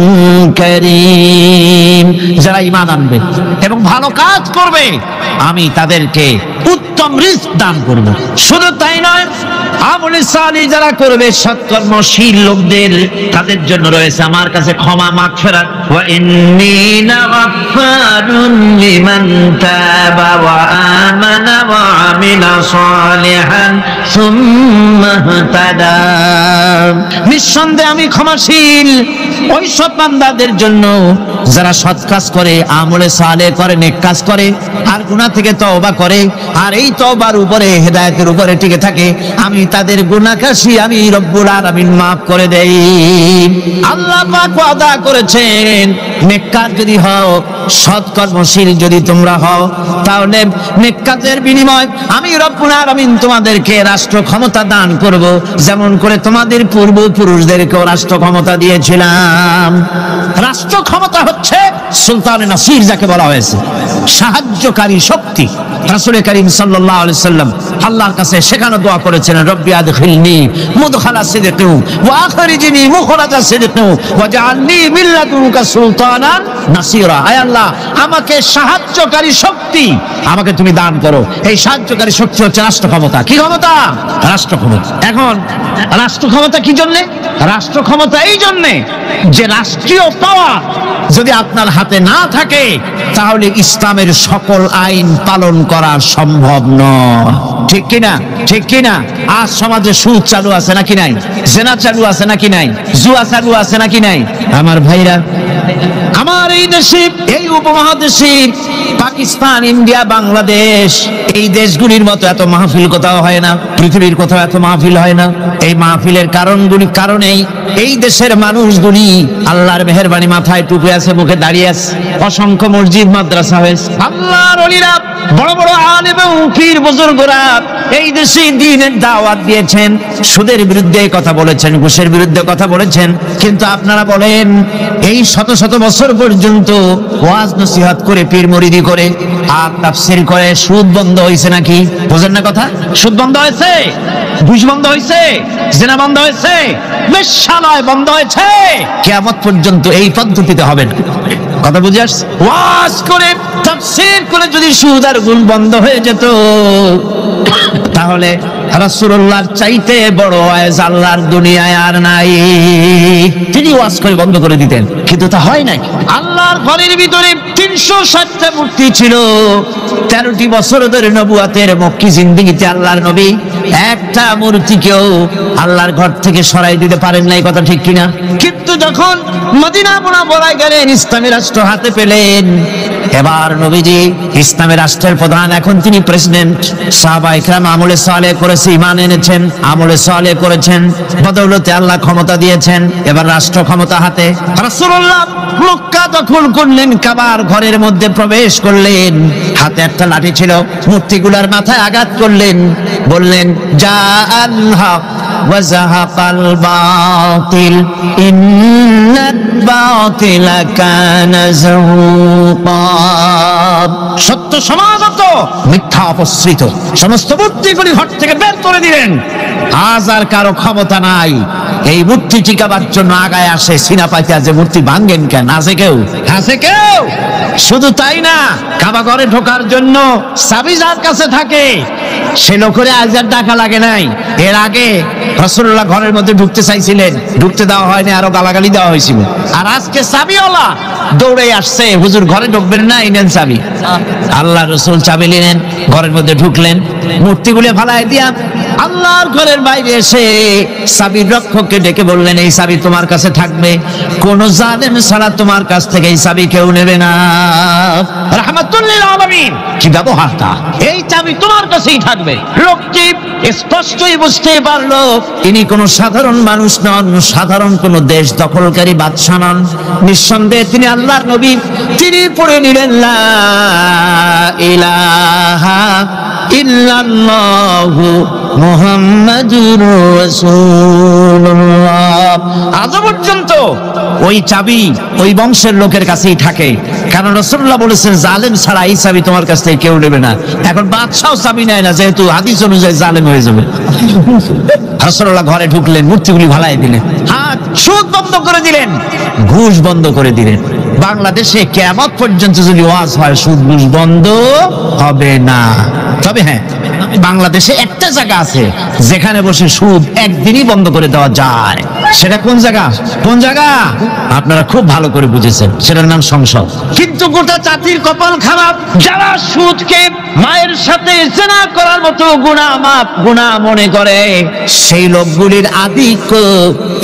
কারীম। যারা ঈমান আনবে এবং ভালো কাজ করবে, আমি তাদেরকে উত্তম রিজক দান করব। শুধু তাই নয়, আমলে সালিহ যারা করবে, সৎকর্মশীল লোকদের, তাদের জন্য রয়েছে আমার কাছে ক্ষমা, মাগফিরাত। ওয়া ইন্নী লাগাফফারুন লিমান তাবা ওয়া আমানা ওয়া আমিলা সালিহান সুম্মা ইহতাদা। নিঃসন্দেহে আমি ক্ষমাশীল ওই সব বান্দাদের জন্য যারা সৎ কাজ করে, আমলে সালেহ করে, নেক কাজ করে, আর গুনাহ থেকে তওবা করে, আর এই তওবার উপরে, হেদায়েতের উপরে টিকে থাকে, আমি তাদের গুনাহ কাশি আমি রব্বুল আলামিন মাফ করে দেই। আল্লাহ পাক ওয়াদা করেছেন, নেক কাজ যদি হও, সৎ কর্মশীল যদি তোমরা হও, তাহলে নেক কাজের বিনিময় আমি রব্বুল আলামিন তোমাদেরকে রাষ্ট্র ক্ষমতা দান করব, যেমন করে তোমাদের পূর্বপুরুষদেরকেও রাষ্ট্র ক্ষমতা দিয়েছিলাম। রাষ্ট্র ক্ষমতা হচ্ছে সুলতানে নাসির, যাকে বলা হয়েছে সাহায্যকারী শক্তি। রাসূল করিম সাল্লাল্লাহু আলাইহি সাল্লাম আল্লাহর কাছে সেখানে দোয়া করেছেন, রব্বি আদখিলনি মুদখালা সিদকিন ওয়া আখরিজনি মুখরাজা সিদকিন ওয়াজআলনি মিন লাদুনকা সুলতানান নাসিরা। আয় আল্লাহ, আমাকে সাহায্যকারী শক্তি আমাকে তুমি দান করো। এই সাহায্যকারী শক্তি হচ্ছে রাষ্ট্র ক্ষমতা। কি ক্ষমতা? রাষ্ট্র ক্ষমতা। এখন রাষ্ট্র ক্ষমতা কি জন্য? রাষ্ট্র ক্ষমতা এই জন্যে যে রাষ্ট্রীয় পাওয়ার যদি আপনার হাতে না থাকে, তাহলে ইসলামের সকল আইন পালন করা সম্ভব নয়। ঠিক কিনা? ঠিক কিনা? আজ সমাজে সুদ চালু আছে নাকি নাই? জেনা চালু আছে নাকি নাই? জুয়া চালু আছে নাকি নাই? আমার ভাইরা, আমার এই দেশে, এই উপমহাদেশে, পাকিস্তান, ইন্ডিয়া, বাংলাদেশ, এই দেশগুলির মতো এত মাহফিল কোথাও হয় না, পৃথিবীর কোথাও এত মাহফিল হয় না। এই মাহফিলের কারণেই এই দেশের মানুষগুলি আল্লাহর মেহেরবানি মাথায় টুপে আছে, মুখে দাঁড়িয়ে আছে, অসংখ্য মসজিদ মাদ্রাসা হয়েছে। আল্লাহর ওলিরা, বড় বড় আলেম এবং পীর বুজুর্গরা এই দেশে দ্বীনের দাওয়াত দিয়েছেন, সুদের বিরুদ্ধে কথা বলেছেন, ঘুষের বিরুদ্ধে কথা বলেছেন। কিন্তু আপনারা বলেন, এই শত শত বছর পর্যন্ত ওয়াজ নসিহত করে, পীর মুরিদি করে, আর তাফসীর করে, সুদ বন্ধ হয়েছে নাকি? বুঝেন না কথা? সুদ বন্ধ হয়েছে, ঘুষ বন্ধ হয়েছে, জেনা বন্ধ হয়েছে, বেশ্যালয় বন্ধ হয়েছে। কিয়ামত পর্যন্ত এই পদ্ধতিতে হবে না। কথা বুঝে আসছে? ওয়াজ করে, তাফসীর করে যদি সুদ আর ঘুষ বন্ধ হয়ে যেত, তাহলে রাসূলুল্লাহর চাইতে বড় ওয়াজ আল্লাহর দুনিয়ায় আর নাই। তিনি ওয়াজ করে বন্ধ করে দিতেন, কিন্তু তা হয় নাই। আল্লাহ আল্লাহর ঘরের ভিতরে 360টা মূর্তি ছিল। 13টি বছর ধরে নবুয়তের মক্কি জিন্দেগিতে আল্লাহর নবী একটা মূর্তিকেও আল্লাহর ঘর থেকে সরাই দিতে পারেন নাই, কথা ঠিক কিনা? কিন্তু যখন মদিনা মুনাওয়ারায় গেলেন, ইসলামী রাষ্ট্র হাতে পেলেন, এবার নবীজি ইসলামী রাষ্ট্রের প্রধান, এখন তিনি প্রেসিডেন্ট। সাহাবায়ে কেরাম আমলে সালেহ করেছে, ঈমান এনেছেন, আমলে সালেহ করেছেন, বদৌলতে আল্লাহ ক্ষমতা দিয়েছেন, এবার রাষ্ট্র ক্ষমতা হাতে। রাসূলুল্লাহ মক্কা দখল করলেন, কাবার ঘরের মধ্যে প্রবেশ করলেন, হাতে একটা লাঠি ছিল, মূর্তিগুলার মাথায় আঘাত করলেন, বললেন জা আল হক ওয়া যাহাকাল বাতিল ইন্নাল বাতিলা কানা যাহুকা। সত্য সমাগত, মিথ্যা অপসৃত, সমস্ত মূর্তিগুলি ঘর থেকে বের করে দিলেন। আজ আর কারো ক্ষমতা নাই এই মূর্তি টিকাবার জন্য আগায় আসে সিনা পাইতে, যে মূর্তি ভাঙ্গেন কেন? আছে কেউ? আছে কেউ? শুধু তাই না, কাবা ঘরে ঢোকার জন্য চাবি যার কাছে থাকে সে লোকের আজ আর টাকা লাগে নাই। এর আগে রাসূলুল্লাহ ঘরের মধ্যে ঢুকতে চাইছিলেন, ঢুকতে দেওয়া হয়নি, আরো গালাগালি দেওয়া হয়েছিল। আর আজকে চাবিওয়ালা দৌড়ে আসছে, হুজুর ঘরে ঢুকবেন না, এই নেন চাবি। আল্লাহ রাসূল চাবি নিলেন, ঘরের মধ্যে ঢুকলেন, মূর্তিগুলো ফালায় দিয়া আল্লাহর ঘরের বাইরে এসে চাবির রক্ষককে ডেকে বললেন, এই চাবি তোমার কাছে থাকবে, কোন জালেম ছাড়া তোমার কাছ থেকে এই চাবি কেউ নেবে না। রাহমাতুল লিল আলামিন, কি ব্যবহারটা! এই চাবি তোমার কাছেই থাকবে। লোকটি স্পষ্টই বুঝতে পারলো ইনি কোন সাধারণ মানুষ নন, সাধারণ কোন দেশ দখলকারী বাদশা নন। নিঃসন্দেহে তিনি আল্লাহর নবী। তিনি পড়ে নিলেন লা ইলাহা ইল্লাল্লাহু মুহাম্মাদুর রাসূলুল্লাহ। আজ পর্যন্ত ওই চাবি ওই বংশের লোকের কাছেই থাকে, কারণ রাসূলুল্লাহ বলেছেন জালেম ছাড়া এই চাবি তোমার কাছ থেকে কেউ নেবে না। এখন বাদশাও চাবি নেয় না, যেহেতু হাদিস অনুযায়ী জালেম হয়ে যাবে। রাসূলুল্লাহ ঘরে ঢুকলেন, মূর্তিগুলি ভালাই দিলেন, হাত সুদ বন্ধ করে দিলেন, ঘুষ বন্ধ করে দিলেন। বাংলাদেশে কিয়ামত পর্যন্ত যদি ওয়াজ হয়, সুদ ঘুষ বন্ধ হবে না। তবে হ্যাঁ, বাংলাদেশে একটা জায়গা আছে যেখানে বসে সুদ একদিনই বন্ধ করে দেওয়া যায়। সেটা কোন জায়গা? কোন জায়গা? আপনারা খুব ভালো করে বুঝেছেন, সেটার নাম সংসদ। কিন্তু গোটা জাতির কপাল খারাপ, যারা সুদকে মায়ের সাথে জেনা করার মতো গুনাহ মনে করে, সেই লোকগুলির আধিক্য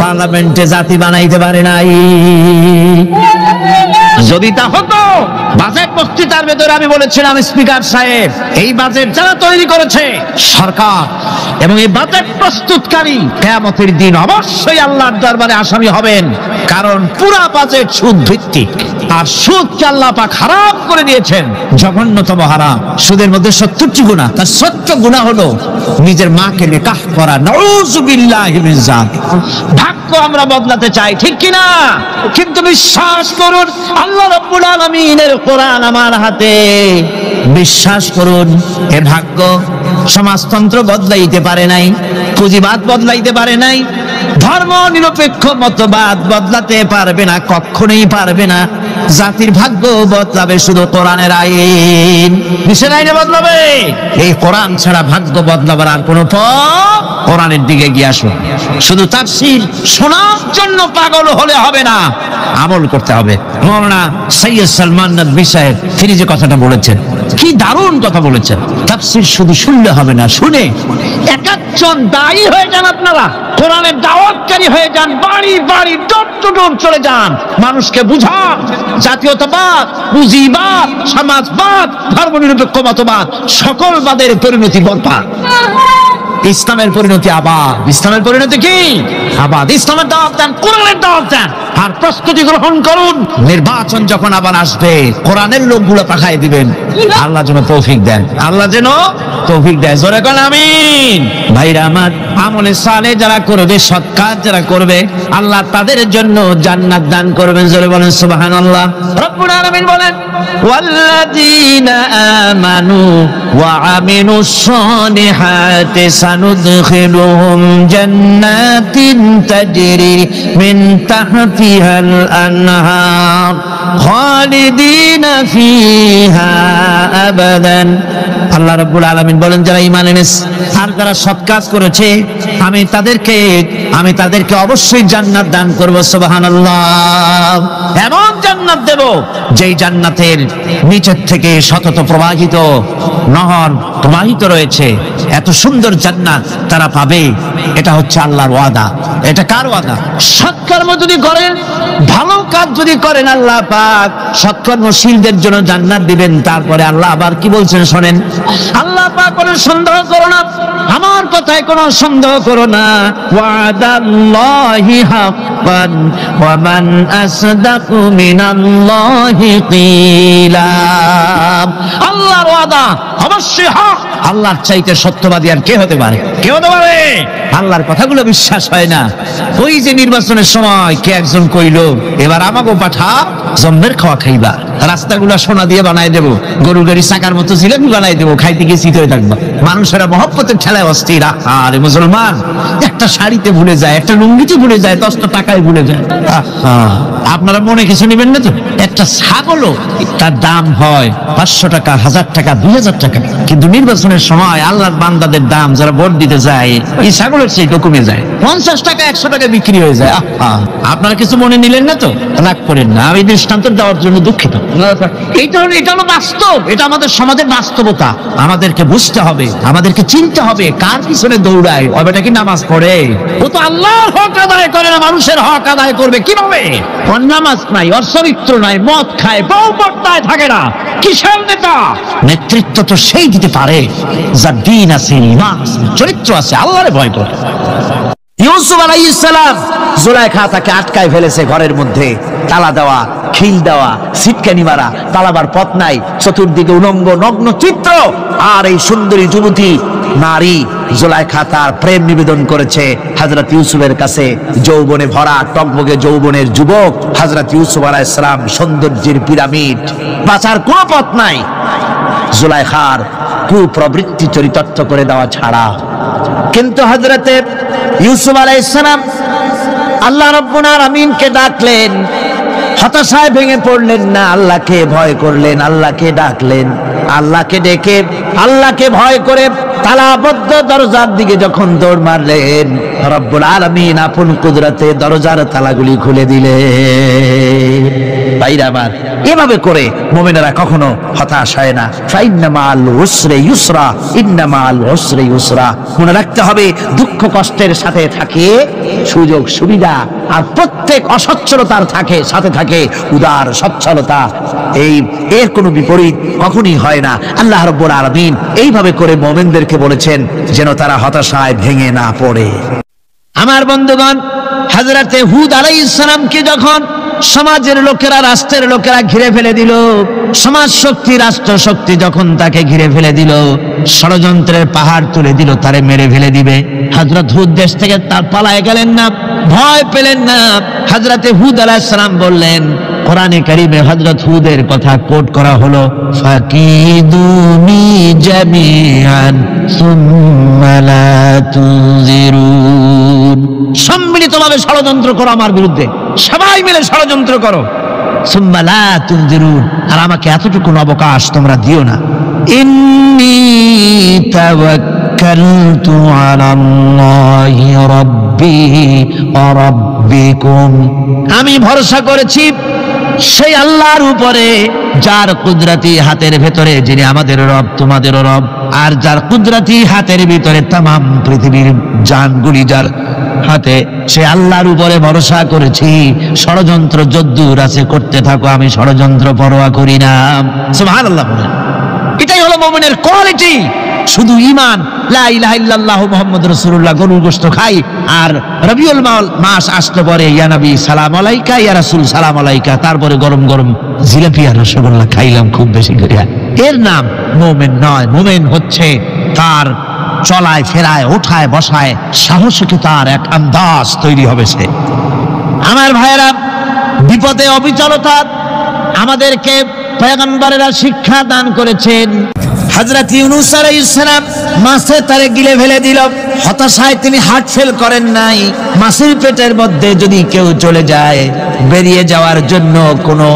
পার্লামেন্টে জাতি বানাইতে পারে নাই। যদি তা হতো, বাজেট বক্তৃতার ভেতরে আমি বলেছিলাম, স্পিকার সাহেব, এই বাজেট যারা তৈরি করেছে সরকার এবং এই বাজেট প্রস্তুতকারী, কিয়ামতের দিন অবশ্যই আল্লাহর দরবারে আসামি হবেন, কারণ পুরা বাজেট সুদ ভিত্তিক। আর সুদকে আল্লাহ পাক হারাম করে দিয়েছেন, জঘন্যতম হারাম। সুদের মধ্যে 70টি গুনাহ, তার 70 গুনাহ হলো নিজের মাকে নিকাহ করা। নাউযুবিল্লাহি মিন যালিক। ভাগ্য আমরা বদলাতে চাই, ঠিক কিনা? কিন্তু বিশ্বাস করুন, আল্লাহ রাব্বুল আলামিনের কোরআন আমার হাতে, বিশ্বাস করুন, এ ভাগ্য সমাজতন্ত্র বদলাইতে পারে নাই, পুঁজিবাদ বদলাইতে পারে নাই, ধর্ম নিরপেক্ষ মতবাদ বদলাতে পারবে না, কখনোই পারবে না। জাতির ভাগ্য বদলাবে শুধু কোরআনের আইন, কিসের আইনে বদলাবে? এই কোরআন ছাড়া ভাগ্য বদলাবার আর কোনো পথ। কোরআনের দিকে গিয়ে আসুন। শুধু তাফসীর শোনার জন্য পাগল হলে হবে না, আমল করতে হবে। মাওলানা সৈয়দ সালমান নদভী সাহেব তিনি যে কথাটা বলেছেন, কি দারুণ কথা বলেছেন। তাফসীর শুধু শুনলে হবে না, শুনে একজন দায়ী হয়ে যান, আপনারা কোরআনের দাওয়াতকারী হয়ে যান, বাড়ি বাড়ি ডোর টু ডোর চলে যান, মানুষকে বুঝান জাতীয়তাবাদ, পুঁজিবাদ, সমাজবাদ, ধর্মনিরপেক্ষ মতবাদ, সকল বাদের পরিণতি বরবাদ। ইসলামের পরিণতি আবাদ। ইসলামের পরিণতি কি? আবাদ। ইসলামের দাওয়াত দেন, কোরআনের দাওয়াত দেন, আর প্রস্তুতি গ্রহণ করুন। নির্বাচন যখন আবার আসবে, কোরআনের লোকগুলো পাঠাই দিবেন। আল্লাহ যেন তৌফিক দেন, আল্লাহ যেন তৌফিক দেয়। জোরে বলেন আমিন। ভাইরা আমার, আমলে সালেহ যারা করবে, সৎ কাজ যারা করবে, আল্লাহ তাদের জন্য জান্নাত দান করবেন। জোরে বলেন সুবহানাল্লাহ। রব্বুল আলামিন বলেন, ওয়াল্লাযীনা আমানু ওয়া আমিলুস সালিহাতি সানুদখিলুহুম জান্নাতিন তাজরি মিন তাহতিহাল আনহার খালিদিনা ফিহা আবাদান। আল্লাহ রাব্বুল আলামিন বলেন, যারা ঈমান এনেছে আর যারা সৎ কাজ করেছে আমি তাদেরকে অবশ্যই জান্নাত দান করব। সুবহানাল্লাহ। এমন জান্নাত দেব যেই জান্নাতের নিচের থেকে সতত প্রবাহিত নহর প্রবাহিত রয়েছে। এত সুন্দর জান্নাত তারা পাবে। এটা হচ্ছে আল্লাহর ওয়াদা। এটা কার ওয়াদা? সৎকর্ম যদি করেন, ভালো কাজ যদি করেন, আল্লাহ পাক সৎকর্মশীলদের জন্য জান্নাত দিবেন। তারপরে আল্লাহ আবার কি বলছেন শোনেন, আল্লাহ পাক বলেন, সন্দেহ করো না, আমার কথায় কোনো সন্দেহ করো না। ওয়াদাল্লাহি হাক্কান ওয়া মান আসদাকু মিনাল্লাহি কিলা। আল্লাহর ওয়াদা অবশ্যই হক। আল্লাহর চাইতে সত্যবাদী আর কে হতে পারে? কে হতে পারে? আল্লাহর কথাগুলো বিশ্বাস হয় না। ওই যে নির্বাচনের সময় কে একজন কইলো, এবার আমাকেও পাঠা, জম্মের খাওয়া খাইবা, রাস্তাগুলো সোনা দিয়ে বানাই দেবো, গরু গাড়ি চাকার মতো জিলাপি বানাই দেবো, খাইতে গিয়ে শীত হয়ে থাকবা। মানুষেরা মহব্বতের ঠেলায় অস্থির। আরে মুসলমান, একটা শাড়িতে ভুলে যায়, একটা লুঙ্গিতে ভুলে যায়, 10টা টাকায় ভুলে যায়। আপনারা মনে কিছু নেবেন না তো? একটা ছাগলও তার দাম হয় 500 টাকা, 1000 টাকা, 2000 টাকা। কিন্তু নির্বাচনের সময় আল্লাহর বান্দাদের দাম যারা ভোট দিতে যায়, এই ছাগলের চেয়ে কমে যায়, 50 টাকা 100 টাকা বিক্রি হয়ে যায়। আপনারা কিছু মনে নিলেন না তো? রাগ করেন না, আমি দৃষ্টান্ত দেওয়ার জন্য দুঃখিত। এটা হলো বাস্তব, এটা আমাদের সমাজের বাস্তবতা। আমাদেরকে বুঝতে হবে, আমাদেরকে চিনতে হবে কার পিছনে দৌড়ায়। ওটা কি নামাজ পড়ে? ও তো আল্লাহর হক আদায় করে না, মানুষের হক আদায় করবে কিভাবে? ওর নামাজ নাই, ওর চরিত্র নাই, মদ খায়, বউ পর্দায় থাকে না, কিসের নেতা? নেতৃত্ব তো সেই দিতে পারে যার দিন আছে, ঈমান আছে, চরিত্র আছে, আল্লাহরে ভয় করে। ইউসুফ আলাইহিস সালাম, জুলাইখা তাকে আটকায় ফেলেছে ঘরের মধ্যে, তালা দেওয়া, খিল দেওয়া, সিটকানি মারা, পালাবার পথ নাই, চতুর্দিকে উলঙ্গ নগ্ন চিত্র। আর এই সুন্দরী যুবতী নারী জুলাইখা তার প্রেম নিবেদন করেছে হযরত ইউসুফের কাছে। যৌবনে ভরা টকবগে যৌবনের যুবক হযরত ইউসুফ আলাইহিস সালাম, সৌন্দর্যের পিরামিড, বাঁচার কোনো পথ নাই জুলাইখার কুপ্রবৃত্তি চরিতার্থ করে দেওয়া ছাড়া। কিন্তু হযরতে ইউসুফ আলাইহিস সালাম আল্লাহ রাব্বুল আলামিনকে ডাকলেন, হতাশায় ভেঙে পড়লেন না, আল্লাহকে ভয় করলেন, আল্লাহকে ডাকলেন। আল্লাহকে ডেকে, আল্লাহকে ভয় করে তালাবদ্ধ দরজার দিকে যখন দৌড় মারলেন, রব্বুল আলামিন আপন কুদরতে দরজার তালাগুলি খুলে দিলেন। ভাইরা আমার, এভাবে করে মুমিনেরা কখনো হতাশ হয় না। ফাইন্না মাল উসরি ইউসরা, ইন্না মাল উসরি ইউসরা। মনে রাখতে হবে, দুঃখ কষ্টের সাথে থাকে সুযোগ সুবিধা, আর প্রত্যেক অসচ্ছলতার সাথে থাকে উদার সচ্ছলতা। এর কোনো বিপরীত কখনই হয় না। আল্লাহ রাব্বুল আলামিন এইভাবে করে মুমিনদেরকে বলেছেন যেন তারা হতাশায় ভেঙে না পড়ে। আমার বন্ধুগণ, হযরতে হুদ আলাইহিস সালামকে যখন সমাজের লোকেরা, রাষ্ট্রের লোকেরা ঘিরে ফেলে দিল, সমাজ শক্তি, রাষ্ট্র শক্তি যখন তাকে ঘিরে ফেলে দিল, ষড়যন্ত্রের পাহাড় তুলে দিল, তারে মেরে ফেলে দিবে, হযরত হুদ দেশ থেকে তার পালায় গেলেন না, ভয় পেলেন না। হযরতে হুদ আলাইহিস সালাম বললেন, কোরআনে কারীমে হযরত হুদের কথা কোট করা হলো, ফাকিদুনি জামিআন সুম্মা লা তুযিরুন। সম্মিলিতভাবে ষড়যন্ত্র করো আমার বিরুদ্ধে, সবাই মিলে ষড়যন্ত্র করো, সুম্মা লা তুযিরুন, আর আমাকে এতটুকু অবকাশ তোমরা দিও না। ইন্নী তাওয়াক্কালতু আলাল্লাহি রাব্বি ওয়া রাব্বিকুম। আমি ভরসা করেছি সেই আল্লাহর উপরে, যার কুদরতি হাতের ভেতরে, যিনি আমাদের রব, তোমাদেরও রব, আর যার কুদরতি হাতের ভিতরে তামাম পৃথিবীর জানগুলি যার হাতে, সে আল্লাহর উপরে ভরসা করেছি। ষড়যন্ত্র যদ্দূর আছে করতে থাকো, আমি ষড়যন্ত্র পরোয়া করি না। সুবহানাল্লাহ। এটাই হলো মুমিনের কোয়ালিটি। শুধু ঈমান, লা ইলাহা ইল্লাল্লাহ মুহাম্মাদুর রাসূলুল্লাহ, গরুর গোশত খাই, আর রবিউল মাস আসতে পরে ইয়া নবী সালাম আলাইকা, ইয়া রাসূল সালাম আলাইকা, তারপরে গরম গরম জিলাপি আর রসগোল্লা খাইলাম খুব বেশি করে, এর নাম মুমিন নয়। মুমিন হচ্ছে তার চলায় ফেরায়, ওঠায় বসায় সাহসিকতার এক আন্দাজ তৈরি হবে সে। আমার ভাইয়েরা, বিপদে অবিচলতা আমাদেরকে পয়গম্বরেরা শিক্ষা দান করেছেন। হযরত ইউনূস আলাইহিস সালাম মাছে তারে গিলে ফেলে দিল। হতাশায় তিনি হার্ট ফেল করেন নাই। মাছের পেটের মধ্যে যদি কেউ চলে যায়, বেরিয়ে যাওয়ার জন্য কোনো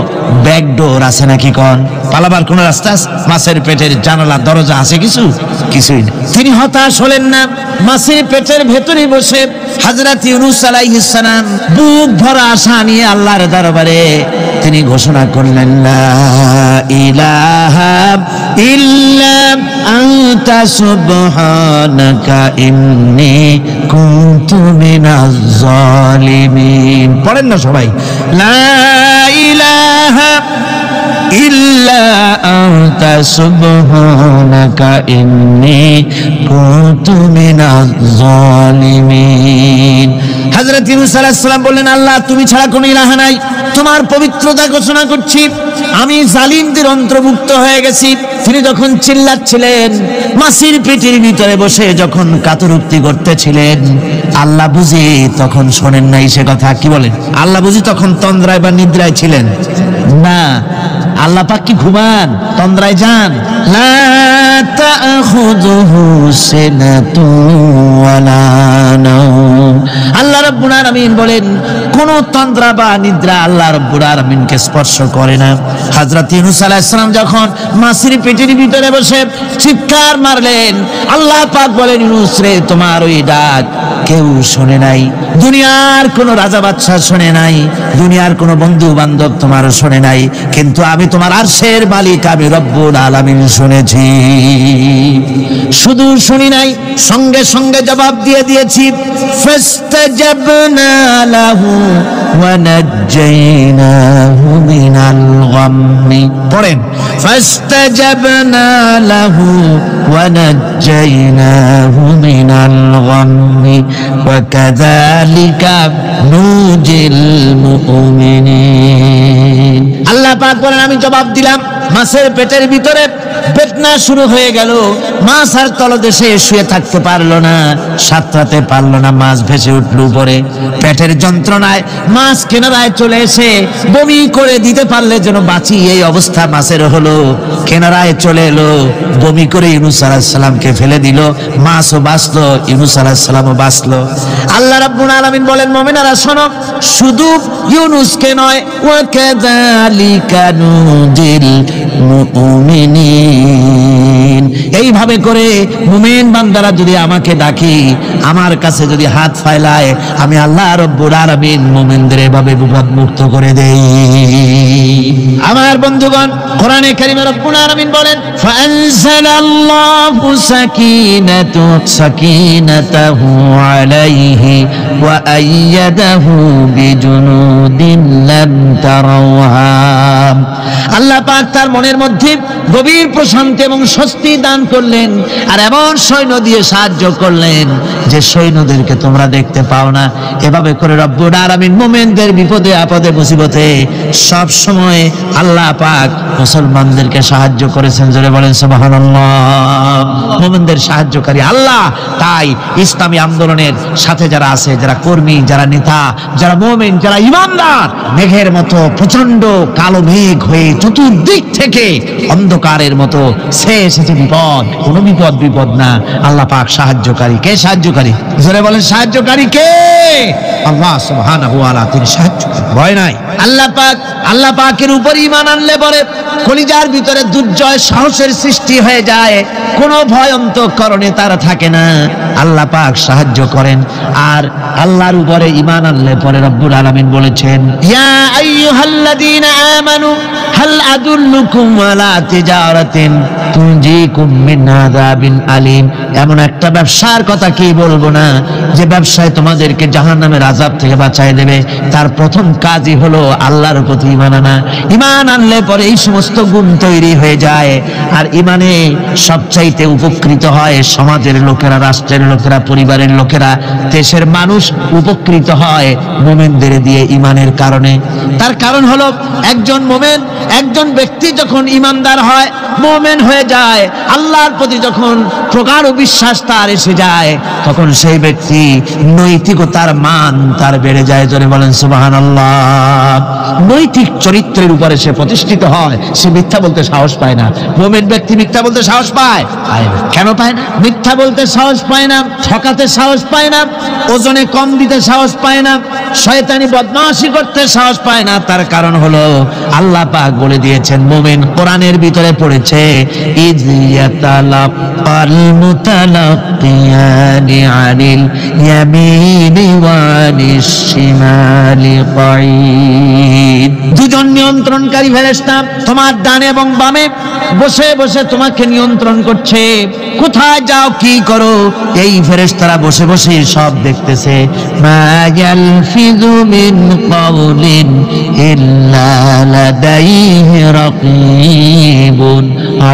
ব্যাকডোর আছে নাকি? কোন পালাবার কোন রাস্তা আছে? মাছের পেটের জানালা দরজা আছে কিছু? কিছুই না। তিনি হতাশ হলেন না। মাছের পেটের ভেতরে বসে হযরত ইউনূস আলাইহিস সালাম বুক ভরা আশা নিয়ে আল্লাহর দরবারে তিনি ঘোষণা করলেন, লা ইলাহা ইল্লা আনতা সুবহানাকা ইন্নী কুনতু মিনাজ জালিমিন। পড়েন না সবাই, লা ইলাহা ইল্লা আনতা সুবহানাকা ইন্নী কুনতু মিনাজ জালিমিন। হযরত ইউনূস আলাইহিস সালাম বললেন, আল্লাহ তুমি ছাড়া কোনো ইলাহ নাই, তোমার পবিত্রতা ঘোষণা করছি, আমি জালিমদের অন্তর্ভুক্ত হয়ে গেছি। তিনি যখন চিল্লাচ্ছিলেন, মাছের পেটের ভিতরে বসে যখন কাতরুক্তি করতেছিলেন, আল্লাহ বুঝি তখন শোনেন নাই সে কথা? কি বলেন? আল্লাহ বুঝি তখন তন্দ্রায় বা নিদ্রায় ছিলেন? না, আল্লাহ পাক কি ঘুমান? তন্দ্রায় যান? লা তাখুযুহু সিনাতুন ওয়ালা নাওম। আল্লাহ রাব্বুল আলামিন বলেন, কোন তন্দ্রা বা নিদ্রা আল্লাহ রাব্বুল আলামিনকে স্পর্শ করে না। হযরত ইউনূস আলাইহিস সালাম যখন মাছের পেটের ভিতরে বসে চিৎকার মারলেন, আল্লাহ পাক বলেন, ইউনূস রে, তোমার ওই ডাক কেউ শুনে নাই, দুনিয়ার কোন রাজা বাদশা শুনে নাই, দুনিয়ার কোন বন্ধু বান্ধব তোমার শুনে নাই, কিন্তু আমি তোমার আরশের মালিক, আমি রব্বুল আলামিন শুনেছি। শুধু শুনি নাই, সঙ্গে সঙ্গে জবাব দিয়ে দিয়েছি। ফাস্তাজাবনা লাহু ওয়া নাজ্জাইনাহু মিনাল গাম্মি। পড়েন, ফাস্তাজাবনা লাহু ওয়া নাজ্জাইনাহু মিনাল গাম্মি ওয়া কাযালিকা নুজিল মুমিনিন। আল্লাহ পাক বলেন, আমি জবাব দিলাম। মাছের পেটের ভিতরে বেদনা শুরু হয়ে গেল। মাছ আর তলদেশে শুয়ে থাকতে পারলো না, সাঁতরাতে পারলো না, মাছ ভেসে উঠল উপরে। পেটের যন্ত্রণায় মাছ কিনারায় চলে এসে বমি করে দিতে পারলে যেন বাঁচি, এই অবস্থা মাছের হলো। কিনারায় চলে এলো, বমি করে ইউনূস আলাইহিস সালামকে ফেলে দিল। মাছও বাঁচলো, ইউনূস আলাইহিস সালামও বাঁচলো। আল্লাহ রাব্বুল আলামিন বলেন, মুমিনেরা শোনো, শুধু ইউনূসকে নয়, ওয়া কাযালিকা নুজিল মুমিনিন। এইভাবে করে মুমিন বান্দারা যদি আমাকে ডাকি, আমার কাছে যদি হাত ফাইলায়, আমি আল্লাহ রাব্বুল আলামিন মুমিনদের এভাবে বিপদ মুক্ত করে দেই। আমার বন্ধুগণ, কোরআনে কারীমে রব্বুল আলামিন বলেন, ফাআনজালাল্লাহু সাকিনাতাহু আলাইহি ওয়া আইয়াদাহু বিজুনুদিন লাম তারাওহা। আল্লাহ পাক তার মনের মধ্যে গভীর প্রশান্তি এবং স্বস্তি দান করলেন, আর এমন সৈন্য দিয়ে সাহায্য করলেন যে সৈন্যদেরকে তোমরা দেখতে পাও না। এভাবে করে রব্বুল আলামিন মুমিনদের বিপদে আপদে মুসিবতে সব সময় আল্লাহ পাক মুসলমানদেরকে সাহায্য করেছেন। জোরে বলেন সুবহানাল্লাহ। মুমিনদের সাহায্যকারী আল্লাহ। তাই ইসলামী আন্দোলনের সাথে যারা আছে, যারা কর্মী, যারা নেতা, যারা মুমিন, যারা ঈমানদার, মেঘের মতো প্রচন্ড কালো মেঘ হয়ে চতুর্দিক থেকে অন্ধকারের মতো সে এসেছে বিপদ, কোন বিপদ না। আল্লাহ পাক সাহায্যকারী। কে সাহায্যকারী? জোরে বলেন, সাহায্যকারী কে? আল্লাহ সুবহানাহু ওয়া তাআলা, তিনি সাহায্যকারী। ভয় নাই। আল্লাহ পাকের উপর ঈমান আনলে পরে কলিজার ভিতরে দুর্জয় সাহসের সৃষ্টি হয়ে যায়, কোনো ভয় অন্তঃকরণে তার থাকে না। আল্লাহ পাক সাহায্য করেন। আর আল্লাহর উপরে ঈমান আনলে পরে রব্বুল আলামিন বলেছেন, ইয়া আইয়ুহাল্লাযীনা আমানু হাল আদুল্লুকুম আলা তিজারাতিন তুনজিকুম মিন আযাবিন আলীম। এমন একটা ব্যবসার কথা কি বলবো না, যে ব্যবসায় তোমাদেরকে জাহান্নামের আযাব থেকে বাঁচায় দেবে। তার প্রথম কাজই হলো আল্লাহর প্রতি ঈমান আনা। ঈমান আনলে পরে এই সমস্ত গুণ তৈরি হয়ে যায়। আর ঈমানে সবচাইতে উপকৃত হয় সমাজের লোকেরা, রাষ্ট্রের লোকেরা, পরিবারের লোকেরা, দেশের মানুষ উপকৃত হয় মুমিনদের দিয়ে ঈমানের কারণে। তার কারণ হলো, একজন মুমিন, একজন ব্যক্তি যখন ইমানদার হয়, মুমিন হয়ে যায়, আল্লাহর প্রতি যখন প্রগাঢ় বিশ্বাস তার এসে যায়, তখন সেই ব্যক্তি নৈতিকতার মান তার বেড়ে যায়। জোরে বলেন সুবহানাল্লাহ। নৈতিক চরিত্রের উপরে সে প্রতিষ্ঠিত হয়, সে মিথ্যা বলতে সাহস পায় না। মুমিন ব্যক্তি মিথ্যা বলতে সাহস পায়? কেন পায় না? মিথ্যা বলতে সাহস পায় না, ঠকাতে সাহস পায় না, ওজনে কম দিতে সাহস পায় না, শয়তানি বদমাশি করতে সাহস পায় না। তার কারণ হলো আল্লাহ পাক বলে দিয়েছেন, মুমিন কোরআনের ভিতরে পড়েছে, ইয ইয়াতালাক্কাল মুতালাক্কিয়ানি আনিল ইয়ামিনি ওয়া আনিশ শিমালি কাঈদ। দুজন নিয়ন্ত্রণকারী ফেরেশতা তোমার ডানে এবং বামে বসে বসে তোমাকে নিয়ন্ত্রণ করছে, কোথায় যাও কি করো এই ফেরেশতারা বসে বসে সব দেখতেছে। মা ইয়ালফিযু মিন কাওলিন ইল্লা লাদাইহি রাকীবুন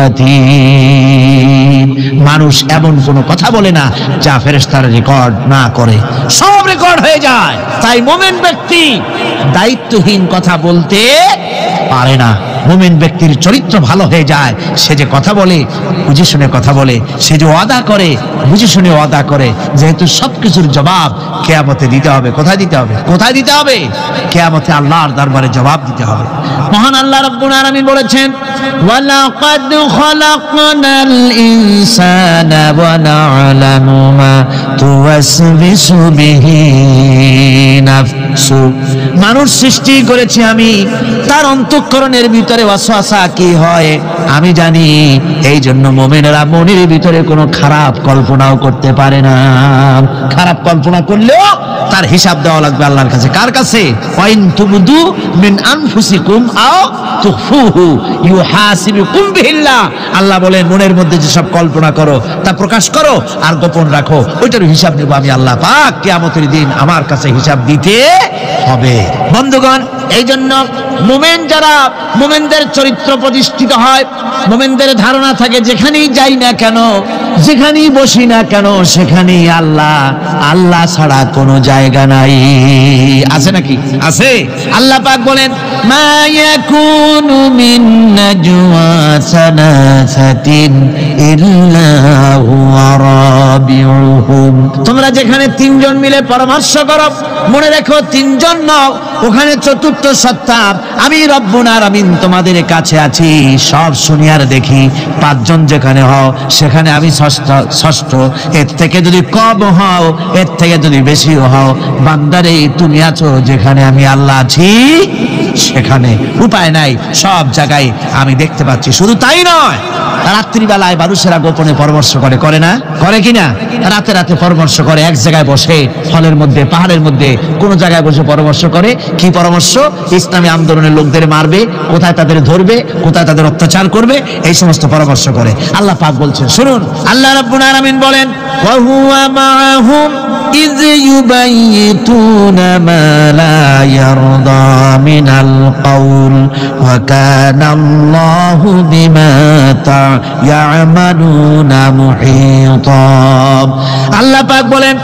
আতীদ। মানুষ এমন কোনো কথা বলে না যা ফেরেশতারা রেকর্ড না করে, সব রেকর্ড হয়ে যায়। তাই মুমিন ব্যক্তি দায়িত্বহীন কথা বলতে পারে না। মুমিন ব্যক্তির চরিত্র ভালো হয়ে যায়, সে যে কথা বলে বুঝে শুনে কথা বলে, সে যে ওয়াদা করে বুঝে শুনে ওয়াদা করে, যেহেতু সবকিছুর জবাব কিয়ামতে দিতে হবে। কোথায় দিতে হবে? কোথায় দিতে হবে? কিয়ামতে আল্লাহর দরবারে জবাব দিতে হবে। মহান আল্লাহ রাব্বুল আলামিন বলেছেন, ওয়ালাকাদ খালাকনাল ইনসানা ওয়া না'লামু মা তুওয়াসবিসু বিহি নাফসু। মানুষ সৃষ্টি করেছি আমি, তার অন্তঃকরণের ভিতরে ওয়াসওয়াসা কি হয় আমি জানি। এই জন্য মুমিনেরা মনের ভিতরে কোনো খারাপ কল্পনাও করতে পারে না। খারাপ কল্পনা করলেও তার হিসাব দেওয়া লাগবে আল্লাহর কাছে। কার কাছে? ওয়াইন তুবদু মিন আনফুসিকুম আও তুখফুহু ইউহাসিবুকুম বিহিল্লাহ। আল্লাহ বলেন, মনের মধ্যে যেসব কল্পনা করো তা প্রকাশ করো আর গোপন রাখো, ওইটার হিসাব নেব আমি আল্লাহ পাক। কিয়ামতের দিন আমার কাছে হিসাব দিতে হবে। বন্ধুগণ, এই জন্য মুমিন যারা, মুমিনদের চরিত্র প্রতিষ্ঠিত হয়, মুমিনদের ধারণা থাকে যেখানেই যাই না কেন, যেখানেই বসি না কেন, সেখানেই আল্লাহ, আল্লাহ ছাড়া কোনো জায়গা নাই। আছে নাকি? আছে। আল্লাহ পাক বলেন, মা ইয়াকুনু মিন নাজওয়া সালাসাতিন ইল্লা হুয়া রাবিউহুম। তোমরা যেখানে তিনজন মিলে পরামর্শ করো, মনে রেখো তিনজন নও, ওখানে চতুর্থ সত্তা আমি রব্বুল আলামিন তোমাদের কাছে আছি। সব শুনি আর দেখি। পাঁচজন যেখানে হও সেখানে আমি ষষ্ঠ। এর থেকে যদি কম হও, এর থেকে যদি বেশি হও, বান্দারে তুমি আছো যেখানে আমি আল্লাহ আছি সেখানে। উপায় নাই, সব জায়গায় আমি দেখতে পাচ্ছি। শুধু তাই নয়, রাত্রিবেলায় মানুষেরা গোপনে পরামর্শ করে, করে না? করে কিনা? রাতে রাতে পরামর্শ করে, এক জায়গায় বসে ফলের মধ্যে, পাহাড়ের মধ্যে কোন জায়গায় বসে পরামর্শ করে। কি পরামর্শ? ইসলামী আন্দোলনের লোকদের মারবে, কোথায় তাদের ধরবে, কোথায় তাদের অত্যাচার করবে, এই সমস্ত পরামর্শ করে। আল্লাহ পাক বলছেন, শুনুন, আল্লাহ রাব্বুল আলামিন বলেন, ওয়া হুয়া মাআহুম ইয ইউবাইয়িতুনা মা লা ইয়ারদা মিনাল কাউল ওয়া কানা আল্লাহু বিমা ইয়ামালুনা মুহীতা। আল্লাহ পাক বলেন,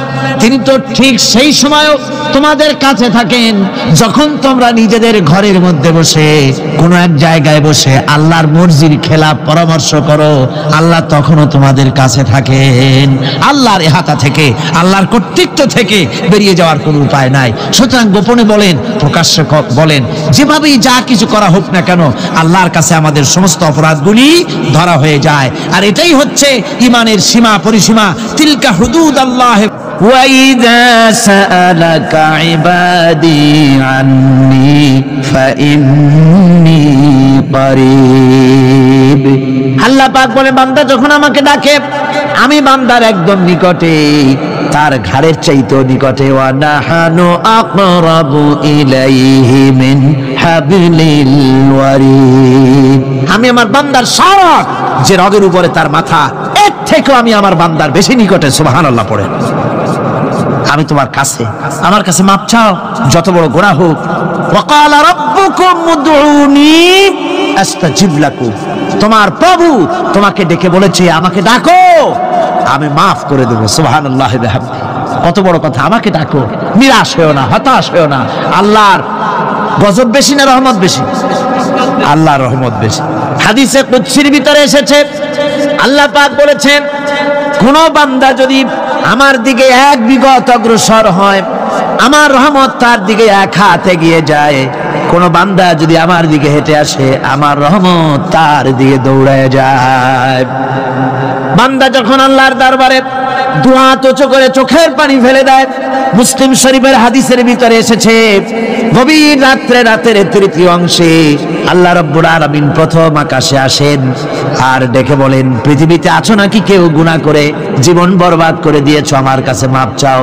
তিনি তো ঠিক সেই সময়ও তোমাদের কাছে থাকেন যখন তোমরা নিজেদের ঘরের মধ্যে বসে কোন এক জায়গায় বসে আল্লাহর মর্জির খেলাফ পরামর্শ করো। আল্লাহ তখনও তোমাদের কাছে থাকেন। আল্লাহর ইহাতা থেকে, আল্লাহর কর্তৃত্ব থেকে বেরিয়ে যাওয়ার কোনো উপায় নাই। সুতরাং গোপনে বলেন, প্রকাশ্যে বলেন, যেভাবেই যা কিছু করা হোক না কেন, আল্লাহর কাছে আমাদের সমস্ত অপরাধগুলি ধরা হয়ে যায়। আর এটাই হচ্ছে ঈমানের সীমা পরিসীমা। তিলকা হুদুদাল্লাহ। وَإِذَا سَأَلَكَ عِبَادِي عَنِّي فَإِنِّي قَرِيبٌ। আল্লাহ পাক বলে, বান্দা যখন আমাকে ডাকে আমি বান্দার একদম নিকটে, তার ঘাড়ের চাইতেও নিকটে। ওয়া নাহানু আকরাবু ইলাইহি মিন হাবলিল ওয়ারিদ। আমি আমার বান্দার সব যে রগের উপরে তার মাথা, এর থেকেও আমি আমার বান্দার বেশি নিকটে। সুবহানাল্লাহ পড়েন। আমি তোমার কাছে, আমার কাছে মাপ চাও, যত বড় গুনাহ হোক। ওয়া ক্বালা রাব্বুকুম উদউনি আস্তাজিব লাকুম। তোমার প্রভু তোমাকে ডেকে বলেছে, আমাকে ডাকো, আমি মাফ করে দেব। সুবহানাল্লাহ বিহামদিহি। কত বড় কথা! আমাকে ডাকো, নিরাশ হয়েও না, হতাশ হয়েও না। আল্লাহর গজব বেশি না রহমত বেশি? আল্লাহর রহমত বেশি। হাদিসে কুদসির ভিতরে এসেছে, আল্লাহ পাক বলেছেন, কোন বান্দা যদি আমার দিকে এক বিঘত অগ্রসর হয়, আমার রহমত তার দিকে এক হাত এগিয়ে যায়। কোন বান্দা যদি আমার দিকে হেঁটে আসে, আমার রহমত তার দিকে দৌড়ায় যায়। বান্দা যখন আল্লাহর দরবারে দুহাত উঁচু করে চোখের পানি ফেলে দেয়, মুসলিম শরীফের হাদিসের ভিতরে এসেছে, গভীর রাত্রে, রাতের তৃতীয় অংশে আল্লাহ রাব্বুল আলামিন প্রথম আকাশে আসেন আর ডেকে বলেন, পৃথিবীতে আছো নাকি কেউ গুনাহ করে জীবন বরবাদ করে দিয়েছো, আমার কাছে মাপ চাও।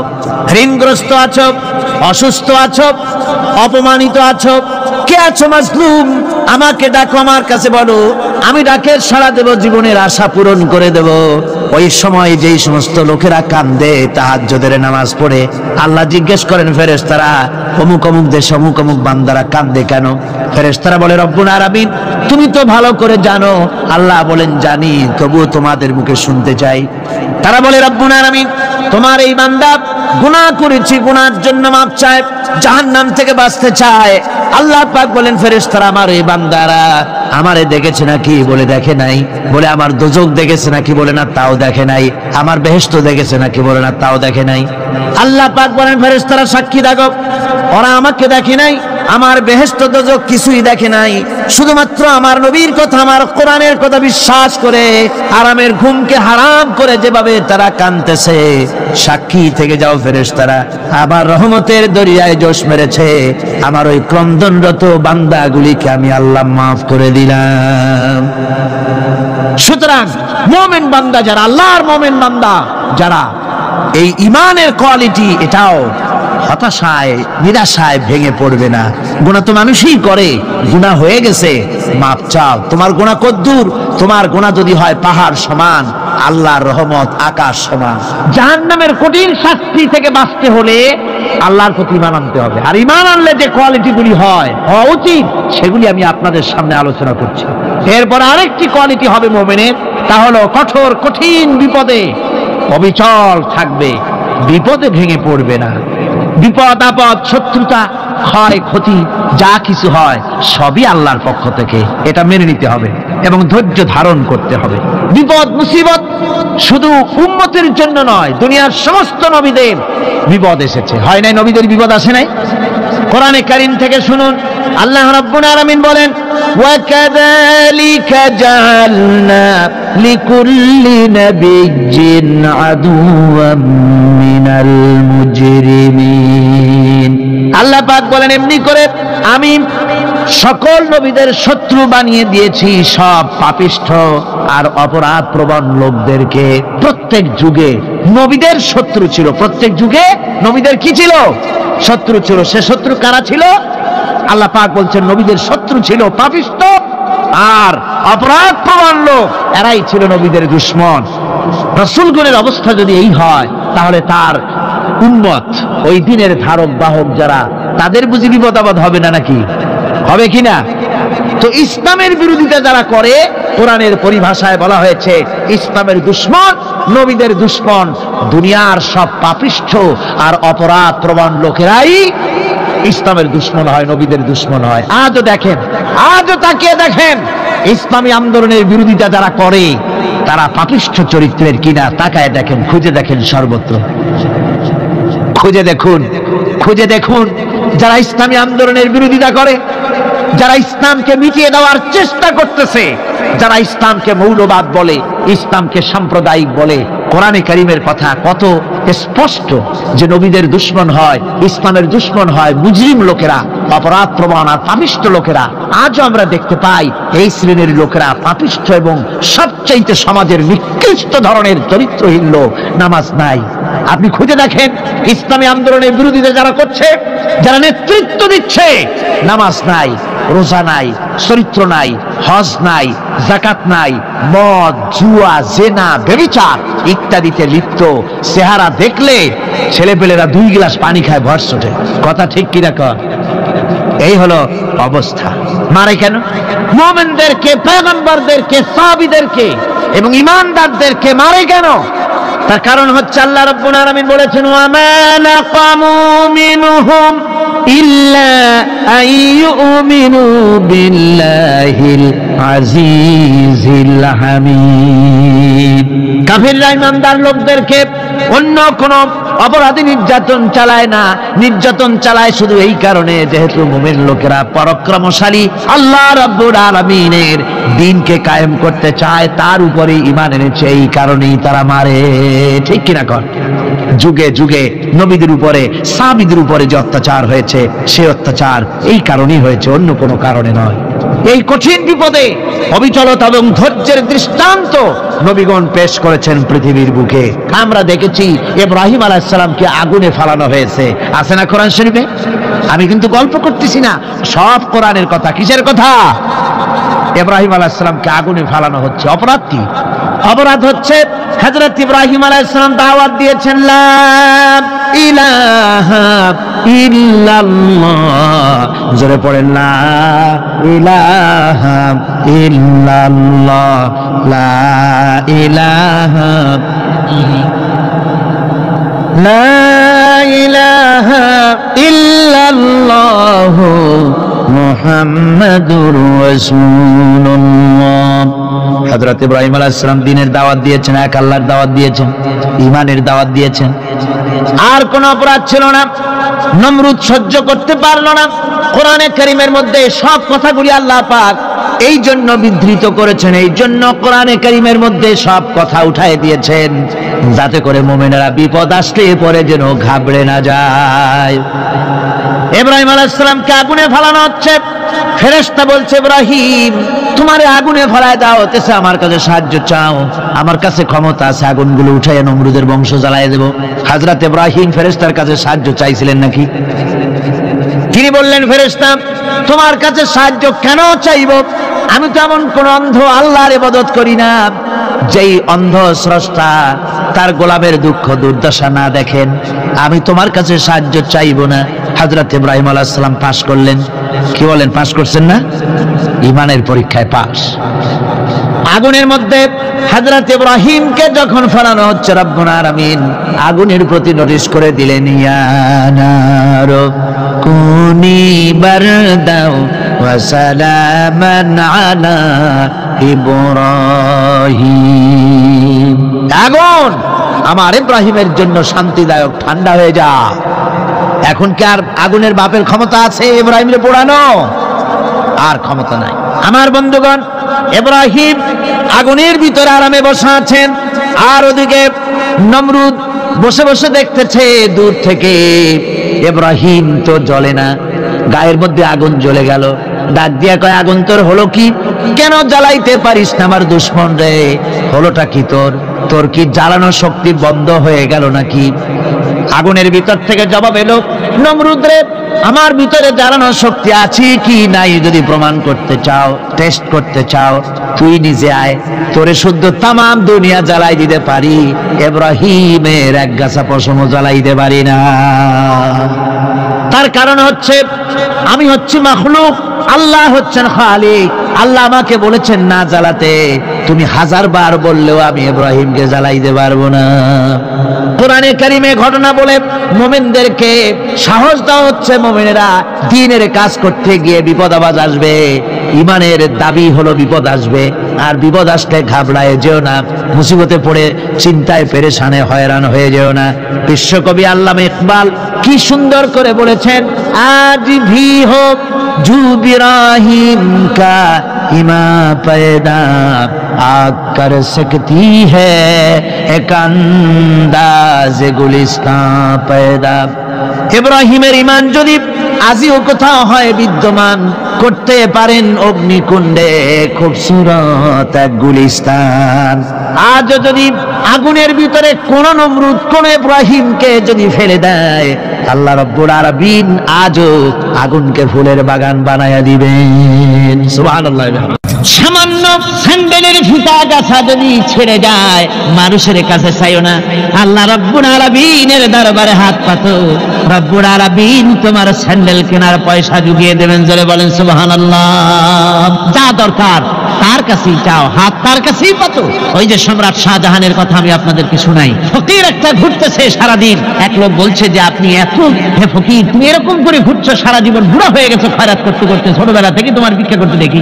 ঋণগ্রস্ত আছো, অসুস্থ আছো, অপমানিত আছো, কে আছো মাজলুম, আমাকে ডাকো, আমার কাছে বলো, আমি ডাকের সাড়া দেব, জীবনের আশা পূরণ করে দেব। ওই সময় যেই সমস্ত লোকেরা কান্দে তাহাজ্জুদের নামাজ পড়ে, আল্লাহ জিজ্ঞেস করেন ফেরেশতারা, অমুক অমুক দেশ অমুক অমুক বান্দারা কান্দে কেন? ফেরেশতারা বলে, রব্বুল আলামিন তুমি তো ভালো করে জানো। আল্লাহ বলেন, জানি, তবুও তোমাদের মুখে শুনতে চাই। তারা বলে, রব্বুল আলামিন তোমার এই বান্দা গুনাহ করেছি, গুনার জন্য মাপ চায়, জাহান্নাম থেকে বাঁচতে চায়। আল্লাহ পাক বলেন, ফেরেশতারা আমার এই বান্দারা আমারে দেখেছে নাকি? বলে দেখে নাই। বলে আমার দোজখ দেখেছে নাকি? বলে না, তাও দেখে নাই। আমার বেহেশত দেখেছে নাকি? বলে না, তাও দেখে নাই। আল্লাহ পাক বলেন, ফেরেশতারা সাক্ষী থাকো, ওরা আমাকে দেখে নাই, আমার বেহেশত দোজখ কিছুই দেখে নাই, শুধুমাত্র আমার নবীর কথা, আমার কোরআনের কথা বিশ্বাস করে আরামের ঘুমকে হারাম করে যেভাবে তারা কাঁদতেছে, সাক্ষী থেকে যাও ফেরেশতারা, আমার রহমতের দরিয়ায় জোশ মেরেছে, আমার ওই ক্রন্দনরত বান্দাগুলিকে আমি আল্লাহ মাফ করে দিলাম। সুতরাং মুমিন বান্দা যারা, আল্লাহর মুমিন বান্দা যারা, এই ইমানের কোয়ালিটি, এটাও হতাশায় নিরাশায় ভেঙে পড়বে না। গুনাহ তো মানুষই করে, গুনাহ হয়ে গেছে, মাপ চাও। তোমার গুনাহ কদ্দূর? তোমার গুনাহ যদি হয় পাহাড় সমান, আল্লাহর রহমত আকাশ সমান। জাহান্নামের কঠিন শাস্তি থেকে বাঁচতে হলে আল্লাহর প্রতি ঈমান আনতে হবে। আর ঈমান আনলে যে কোয়ালিটিগুলি হওয়া উচিত, সেগুলি আমি আপনাদের সামনে আলোচনা করছি। এরপর আরেকটি কোয়ালিটি হবে মুমিনের, তা হলো কঠোর কঠিন বিপদে অবিচল থাকবে, বিপদে ভেঙে পড়বে না। বিপদ আপদ, শত্রুতা, ক্ষয় ক্ষতি যা কিছু হয় সবই আল্লাহর পক্ষ থেকে, এটা মেনে নিতে হবে এবং ধৈর্য ধারণ করতে হবে। বিপদ মুসিবত শুধু উম্মতের জন্য নয়, দুনিয়ার সমস্ত নবীদের বিপদ এসেছে। হয় নাই নবীদের বিপদ আসে নাই? কোরআনে কারীম থেকে শুনুন, আল্লাহ রাব্বুল আলামিন বলেন, ওয়াকাযালিকা জাআলনা লিকুল্লি নাবিয়্যিন আদুওয়াম মিনাল মুজরিমিন। আল্লাহ পাক বলেন, এমনি করে আমি সকল নবীদের শত্রু বানিয়ে দিয়েছি সব পাপিষ্ঠ আর অপরাধ প্রবণ লোকদেরকে। প্রত্যেক যুগে নবীদের শত্রু ছিল, প্রত্যেক যুগে নবীদের কি ছিল? শত্রু ছিল। সে শত্রু কারা ছিল? আল্লাহ পাক বলছেন, নবীদের শত্রু ছিল পাপিষ্ঠ আর অপরাধ প্রবণ লোক, এরাই ছিল নবীদের দুশমন। রাসূলগণের অবস্থা যদি এই হয়, তাহলে তার উম্মত, ওই দিনের ধারক বাহক যারা, তাদের বুঝি বিপদ আপদ হবে না নাকি? হবে কিনা? তো ইসলামের বিরোধিতা যারা করে, কোরআনের পরিভাষায় বলা হয়েছে ইসলামের দুশমন, নবীদের দুশমন। দুনিয়ার সব পাপিষ্ঠ আর অপরাধ প্রবণ লোকেরাই ইসলামের দুশমন হয়, নবীদের দুশমন হয়। আজও দেখেন, আজও তাকিয়ে দেখেন, ইসলামী আন্দোলনের বিরোধিতা যারা করে তারা পাপিষ্ঠ চরিত্রের কিনা, তাকায় দেখেন, খুঁজে দেখেন, সর্বত্র খুঁজে দেখুন, খুঁজে দেখুন। যারা ইসলামী আন্দোলনের বিরোধিতা করে, যারা ইসলামকে মিটিয়ে দেওয়ার চেষ্টা করতেছে, যারা ইসলামকে মৌলবাদ বলে, ইসলামকে সাম্প্রদায়িক বলে, কোরআনে কারীমের কথা কত স্পষ্ট যে নবীদের দুশমন হয়, ইসলামের দুশমন হয় মুজরিম লোকেরা, অপরাধ প্রবণ আর পাপিষ্ঠ লোকেরা। আজও আমরা দেখতে পাই এই শ্রেণীর লোকেরা পাপিষ্ঠ এবং সবচাইতে সমাজের নিকৃষ্ট ধরনের চরিত্রহীন লোক। নামাজ নাই। আপনি খুঁজে দেখেন, ইসলামী আন্দোলনের বিরোধিতা যারা করছে, যারা নেতৃত্ব দিচ্ছে, নামাজ নাই, রোজা নাই, চরিত্র নাই, হজ নাই, যাকাত নাই, মদ, জুয়া, জেনা, ব্যভিচার ইত্যাদিতে লিপ্ত। চেহারা দেখলে ছেলেপেলেরা 2 গ্লাস পানি খায় ভরসটে। কথা ঠিক কিনা কর? এই হলো অবস্থা। মারে কেন? মুমিনদেরকে, পয়গম্বরদেরকে, সাহাবীদেরকে এবং ঈমানদারদেরকে মারে কেন? তার কারণ হচ্ছে আল্লাহ রাব্বুল আলামিন বলেছেন, ওয়া মা নাকামু মিনহুম ইল্লা আইয়ুমিনু বিল্লাহিল আজিজিল হামিদ। কাফিররা ঈমানদার লোকদেরকে অন্য কোন অপরাধী নির্যাতন চালায় না, নির্যাতন চালায় শুধু এই কারণে যেহেতু মুমিন লোকেরা পরাক্রমশালী, আল্লাহ রাব্বুল আলামিনের দ্বীনকে কায়েম করতে চায়, তার উপরে ঈমান এনেছে, এই কারণেই তারা মারে। ঠিক কিনা কর? যুগে যুগে নবীদের উপরে, সাহাবীদের উপরে যে অত্যাচার হয়েছে, সে অত্যাচার এই কারণেই হয়েছে, অন্য কোনো কারণে নয়। এই কঠিন বিপদে অবিচলতা এবং ধৈর্যের দৃষ্টান্ত নবীগণ পেশ করেছেন পৃথিবীর বুকে। আমরা দেখেছি ইব্রাহিম আলাইহিস সালামকে আগুনে ফেলানো হয়েছে, আছে না কোরআন শরীফে? আমি কিন্তু গল্প করতেছি না, সব কোরআনের কথা। কিসের কথা? ইব্রাহিম আলাইহিস সালামকে আগুনে ফেলানো হচ্ছে। অপরাধ কি? অপরাধ হচ্ছে হযরত ইব্রাহিম আলাইহিস সালাম দাওয়াত দিয়েছেন লা ইলাহা ইল্লাল্লাহ। জোরে পড়েন লা ইলাহা ইল্লাল্লাহ, লা ইলাহা লা ইলাহা ইল্লাল্লাহ মুহাম্মাদুর রাসূলুল্লাহ। হযরত ইব্রাহিম আলাইহিস সালাম দ্বীনের দাওয়াত দিয়েছেন, এক আল্লাহর দাওয়াত দিয়েছেন, ঈমানের দাওয়াত দিয়েছেন। আর কোন অপরাধ ছিল না। নমরুদ সহ্য করতে পারল না। কোরআনে কারীমের মধ্যে সব কথাগুলি আল্লাহ পাক এই জন্য বিধৃত করেছেন, এই জন্য কোরআনে কারীমের মধ্যে সব কথা উঠায় দিয়েছেন, যাতে করে মুমিনেরা বিপদ আসলে পরে যেন ঘাবড়ে না যায়। ইব্রাহিম আলাইহিস সালামকে আগুনে ফেলানো হচ্ছে। ফেরেশতা বলছে, ইব্রাহিম তোমারে আগুনে ফেলায় দাও, হতেছে আমার কাছে সাহায্য চাও, আমার কাছে ক্ষমতা আছে, আগুনগুলো উঠাইয়া নমরুদের বংশ জ্বালায় দেব। হযরত ইব্রাহিম ফেরেশতার কাছে সাহায্য চাইছিলেন নাকি? তিনি বললেন, ফেরেশতা তোমার কাছে সাহায্য কেন চাইব? আমি তো এমন কোন অন্ধ আল্লাহর ইবাদত করি না যেই অন্ধ স্রষ্টা তার গোলামের দুঃখ দুর্দশা না দেখেন। আমি তোমার কাছে সাহায্য চাইব না। হযরত ইব্রাহিম আলাইহিস সালাম পাশ করলেন। কি বলেন, পাশ করছেন না? ঈমানের পরীক্ষায় পাশ। আগুনের মধ্যে হযরত ইব্রাহিমকে যখন ফেলানো হচ্ছে, রব্বুল আলামিন আগুনের প্রতি নোটিশ করে দিলেন, ইয়া নার কুনি বারদাও ওয়া সালামান আলা ইব্রাহিম। আগুন আমার ইব্রাহিমের জন্য শান্তিদায়ক, ঠান্ডা হয়ে যা। এখন কি আর আগুনের বাপের ক্ষমতা আছে ইব্রাহিমের পোড়ানো? আর ক্ষমতা নাই। আমার বন্ধুগণ, ইব্রাহিম আগুনের ভিতরে আরামে বসে আছেন, আর ওদিকে নমরুদ বসে বসে দেখতেছে দূর থেকে। ইব্রাহিম তো জ্বলে না, গায়ের মধ্যে আগুন জ্বলে গেল। ডাক দিয়া কয়, আগুন তোর হলো কি? কেন জ্বালাইতে পারিস না আমার দুশমন রে? হলোটা কি তোর? তোর কি জ্বালানোর শক্তি বন্ধ হয়ে গেল নাকি? আগুনের ভিতর থেকে জবাব এলো, নমরুদ রে, আমার ভিতরে জ্বালানোর শক্তি আছে কি নাই যদি প্রমাণ করতে চাও, টেস্ট করতে চাও, তুই নিজে আয়, তোরে শুদ্ধ তামাম দুনিয়া জ্বালাই দিতে পারি, ইব্রাহিমের এক গাছা পশমও জ্বালাইতে পারি না। তার কারণ হচ্ছে আমি হচ্ছি মাখলুক, আল্লাহ হচ্ছেন খালিক। আল্লাহ আমাকে বলেছেন না জ্বালাতে, তুমি 1000 বার বললেও আমি ইব্রাহিমকে জ্বালাইতে পারবো না। কোরআনে কারিমে ঘটনা বলে মুমিনদেরকে সাহস দেওয়া হচ্ছে, মুমিনেরা দ্বীনের কাজ করতে গিয়ে বিপদ আবাজ আসবে, ঈমানের দাবি হলো বিপদ আসবে, আর বিপদ আসলে ঘাবড়ায় যেও না, মুসিবতে পড়ে চিন্তায় পেরেশানে হয়রান হয়ে যেও না। বিশ্বকবি আল্লামা ইকবাল কি সুন্দর করে বলেছেন, আজ ভি হো জু ইব্রাহিম কা ইমা पैदा आग कर सकती है एक अंदाज गुलिस्तां पैदा। ইব্রাহিমের ঈমান যদি আজিও কোথাও হয় বিদ্যমান, করতে পারেন অগ্নিকুণ্ডে খুবসুরত এক গুলিস্তান। আজ যদি আগুনের ভিতরে কোন নমরুদ কোন ইব্রাহিমকে যদি ফেলে দেয়, আল্লাহ রাব্বুল আলামিন আজও আগুনকে ফুলের বাগান বানায়া দিবেন। সুবহানাল্লাহ। সামান্য স্যান্ডেলের ফিতা গাছা যদি ছেড়ে যায়, মানুষের কাছে চাইও না, আল্লাহ রাব্বুল আলামিনের দরবারে হাত পাতো, রব্বুল আলামিন তোমার স্যান্ডেল কেনার পয়সা জুগিয়ে দেবেন। জোরে বলেন সুবহানাল্লাহ। যা দরকার তার কাছেই চাও, হাত তার কাছেই পাতো। ওই যে সম্রাট শাহজাহানের কথা আমি আপনাদেরকে শোনাই, ফকির একটা ঘুরতেছে সারাদিন। এক লোক বলছে যে আপনি এত, হে ফকির তুমি এরকম করে ঘুরছো সারা জীবন, বুড়া হয়ে গেছো খয়রাত করতে করতে, ছোটবেলা থেকে তোমার ভিক্ষা করতে দেখি,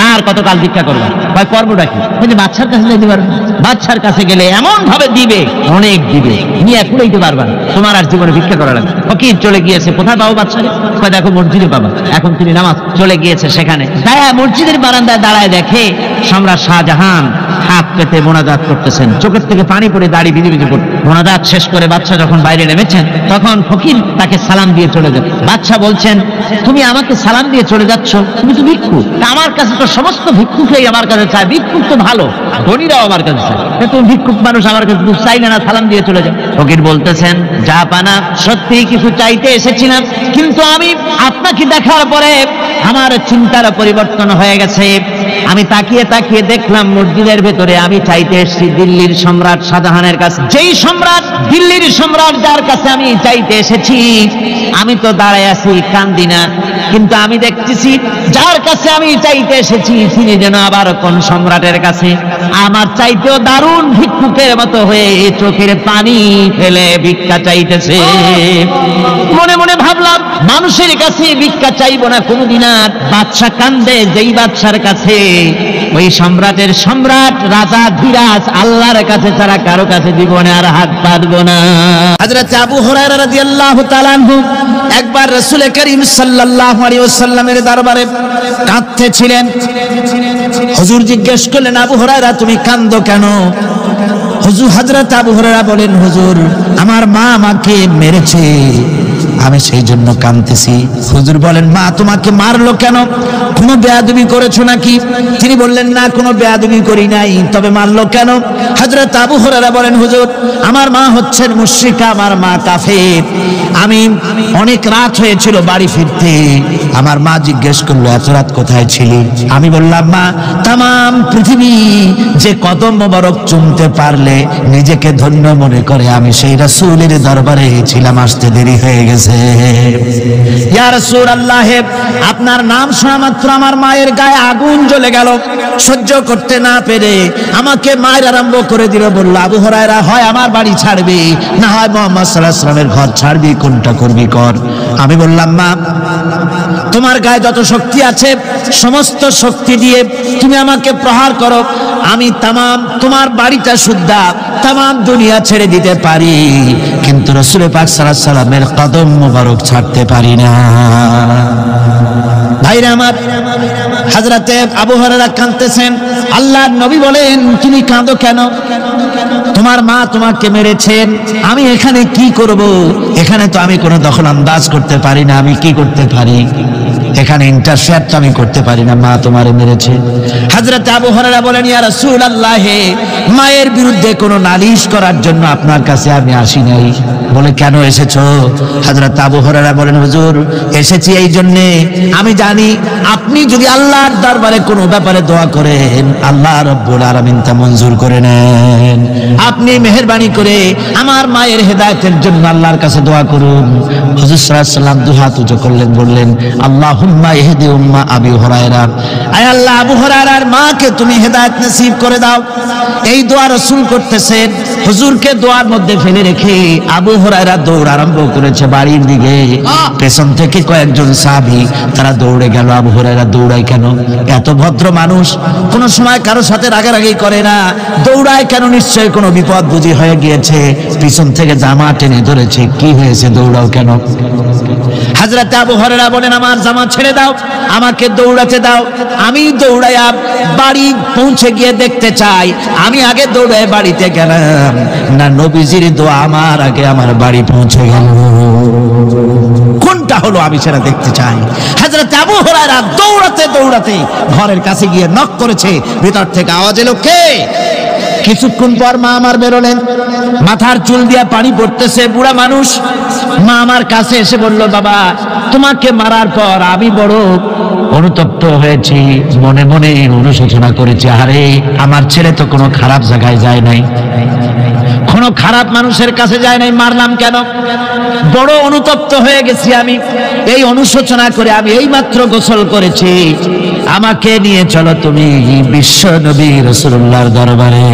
আর কতকাল ভিক্ষা করবে? ভাই করবোটা কি? বাচ্চার কাছে যেতে পারবে, বাচ্চার কাছে গেলে এমন ভাবে দিবে, অনেক দিবে, নিয়ে কুড়াইতে পারবা না, তোমার আর জীবনে ভিক্ষা করা লাগবে। ফকির চলে গিয়েছে, কোথায় পাবো বাচ্চারে? দেখো মসজিদে পাবা। এখন তিনি নামাজ চলে গিয়েছে সেখানে, মসজিদের বারান্দায় দাঁড়ায় দেখে সম্রাট শাহজাহান হাত পেতে মোনাজাত করতেছেন, চোখের থেকে পানি পড়ে দাড়ি ভিজে ভিজে পড়ে। মোনাজাত শেষ করে বাচ্চা যখন বাইরে নেমেছেন, তখন ফকির তাকে সালাম দিয়ে চলে যান। বাচ্চা বলছেন, তুমি আমাকে সালাম দিয়ে চলে যাচ্ছ, তুমি তো ভিক্ষুক, আমার কাছে তো সমস্ত ভিক্ষুকই আমার কাছে চায়, ভিক্ষুক তো ভালো, ধনীরাও আমার কাছে চায়, তুমি ভিক্ষুক মানুষ আমার কাছে চাইলে না, সালাম দিয়ে চলে যাও। ফকির বলতেছেন, যা পানা সত্যি কিছু চাইতে এসেছিলাম, কিন্তু আমি আপনাকে দেখার পরে আমার চিন্তার পরিবর্তন হয়ে গেছে। আমি তাকিয়ে তাকিয়ে দেখলাম মসজিদের ভেতরে আমি চাইতে এসেছি দিল্লির সম্রাট শাহজাহানের কাছে। যেই সম্রাট, দিল্লির সম্রাট যার কাছে আমি চাইতে এসেছি, আমি তো দাঁড়ায় আছি, কান্দি না, কিন্তু আমি দেখতেছি যার কাছে আমি চাইতে এসেছি তিনি যেন আবার কোন সম্রাটের কাছে আমার চাইতেও দারুণ ভিক্ষুকের মতো হয়ে চোখের পানি ফেলে ভিক্ষা চাইতেছে। মনে মনে ভাবলাম, মানুষের কাছে ভিক্ষা চাইবো না কোনদিন আর। বাদশা কান্দে, যেই বাদশার কাছে, ওই সম্রাটের সম্রাট রাজা ধীরাজ আল্লাহর কাছে ছাড়া কারো কাছে জীবনে আর হাত পাতবো না। হযরত আবু হুরায়রা রাদিয়াল্লাহু তাআলা আনহু একবার রাসূল করিম সাল্লাল্লাহু আলাইহি ওয়াসাল্লামের দরবারে কাঁদতেছিলেন। হুজুর জিজ্ঞেস করলেন, আবু হুরায়রা তুমি কাঁদো কেন? হযরত আবু হুরায়রা বলেন, হুজুর আমার মা আমাকে মেরেছে, আমি সেই জন্য কাঁদতেছি। হুজুর বলেন, মা তোমাকে মারলো কেন? কোনো বেয়াদবি করেছো নাকি? তিনি বললেন, না কোনো বেয়াদবি করি নাই, তবে মারলো কেন? হযরত আবু হুরায়রা বলেন, হুজুর আমার মা হচ্ছেন মুশরিকা, আমার মা কাফের। আমি অনেক রাত হয়েছিল বাড়ি ফিরতে, আমার মা জিজ্ঞেস করলো এত রাত কোথায় ছিলি? আমি বললাম, মা তাম পৃথিবী যে কদম মোবারক চুমতে পারলে নিজেকে ধন্য মনে করে, আমি সেই রাসূলের দরবারে ছিলাম, আসতে দেরি হয়ে গেছে। ইয়া রাসূলুল্লাহ, আপনার নাম শোনা মাত্র আমার মায়ের গায়ে আগুন জ্বলে গেল, সহ্য করতে না পেরে আমাকে মায়ের আরম্ভ করে দিল। বলল, আবু হুরায়রা হয় আমার বাড়ি ছাড়বি, না হয় মুহাম্মদ সাল্লাল্লাহু আলাইহি ওয়াসাল্লামের ঘর ছাড়বি, কোনটা করবি কর। আমি বললাম, মা তোমার গায়ে যত শক্তি আছে সমস্ত শক্তি দিয়ে তুমি আমাকে প্রহার করো, আমি তামাম তোমার বাড়িটা সুদ্ধা তামাম দুনিয়া ছেড়ে দিতে পারি, কিন্তু রাসূল পাক সাল্লাল্লাহু আলাইহি ওয়াসাল্লামের কদম মোবারক ছাড়তে পারি না। ভাইরা আমার, হযরতে আবু হুরায়রা কাঁদতেছেন। আল্লাহর নবী বলেন, তুমি কাঁদো কেন? তোমার মা তোমাকে মেরেছেন, আমি এখানে কি করব? এখানে তো আমি কোনো দখল আন্দাজ করতে পারি না, আমি কি করতে পারি? এখানে ইন্টারফেয়ার তো আমি করতে পারি না, মা তোমারে মেরেছে। হযরত আবু হুরায়রা বলেন, ইয়া রাসূলুল্লাহ, মায়ের বিরুদ্ধে কোনো নালিশ করার জন্য আপনার কাছে আমি আসি নাই। বলে, কেন এসেছো? হযরত আবু হুরায়রা বলেন, হুজুর এসেছি এই জন্য, আমি জানি আপনি যদি আল্লাহর দরবারে কোনো ব্যাপারে দোয়া করেন, আল্লাহ রাব্বুল আলামিন তা মঞ্জুর করে নেন। আপনি মেহেরবানি করে আমার মায়ের হেদায়েতের জন্য আল্লাহর কাছে দোয়া করুন। হুজুর সাল্লাল্লাহু আলাইহি ওয়াসাল্লাম দুই হাত উঁচু করলেন, বললেন, আল্লাহুম্মা ইহদি উম্মা আবি হুরায়রা, আয় আল্লাহ আবু হুরায়রার মাকে তুমি হেদায়েত নসিব করে দাও। এই দোয়া রাসূল করতেছেন। হুজুরকে দোয়ার মধ্যে ফেলে রেখে আবু হুরায়রা দৌড় আরম্ভ করেছে বাড়ির দিকে। পেছন থেকে কয়েকজন সাহাবী তারা দৌড়ে গেল। আবু হুরায়রা দৌড়ায় কেন? এত ভদ্র মানুষ, কোন সময় কারোর সাথে রাগারাগি করে না, দৌড়ায় কেন? নিশ্চয়ই কোনো বিপদ বুঝি হয়ে গিয়েছে, পিছন থেকে জামা টেনে ধরেছে, কি হয়েছে, দৌড়াও কেন? হযরত আবু হুরায়রা বলেন, আমার জামা ছেড়ে দাও, আমাকে দৌড়াতে দাও, আমি দৌড়াইয়া বাড়ি পৌঁছে গিয়ে দেখতে চাই আমি আগে দৌড়ায় বাড়িতে গেলাম না নবীজির দোয়া আমার আগে আমার বাড়ি পৌঁছে গেল, কোনটা হলো আমি সেটা দেখতে চাই। হযরত আবু হুরায়রা দৌড়াতে দৌড়াতে ঘরের কাছে গিয়ে নক করেছে। ভিতর থেকে আওয়াজ এলো, কে? কিছুক্ষণ পর মা আমার বেরোলেন, মাথার চুল দিয়ে পানি পড়তেছে, বুড়া মানুষ, মা আমার কাছে এসে বলল, বাবা তোমাকে মারার পর আমি বড় অনুতপ্ত হয়েছি, মনে মনে অনুশোচনা করেছি, আরে আমার ছেলে তো কোনো খারাপ জায়গায় যায় নাই, কোনো খারাপ মানুষের কাছে যায় নাই, মারলাম কেন? বড় অনুতপ্ত হয়ে গেছি আমি। এই অনুশোচনা করে আমি এইমাত্র গোসল করেছি, আমাকে নিয়ে চলো তুমি বিশ্ব নবী রাসূলুল্লাহর দরবারে।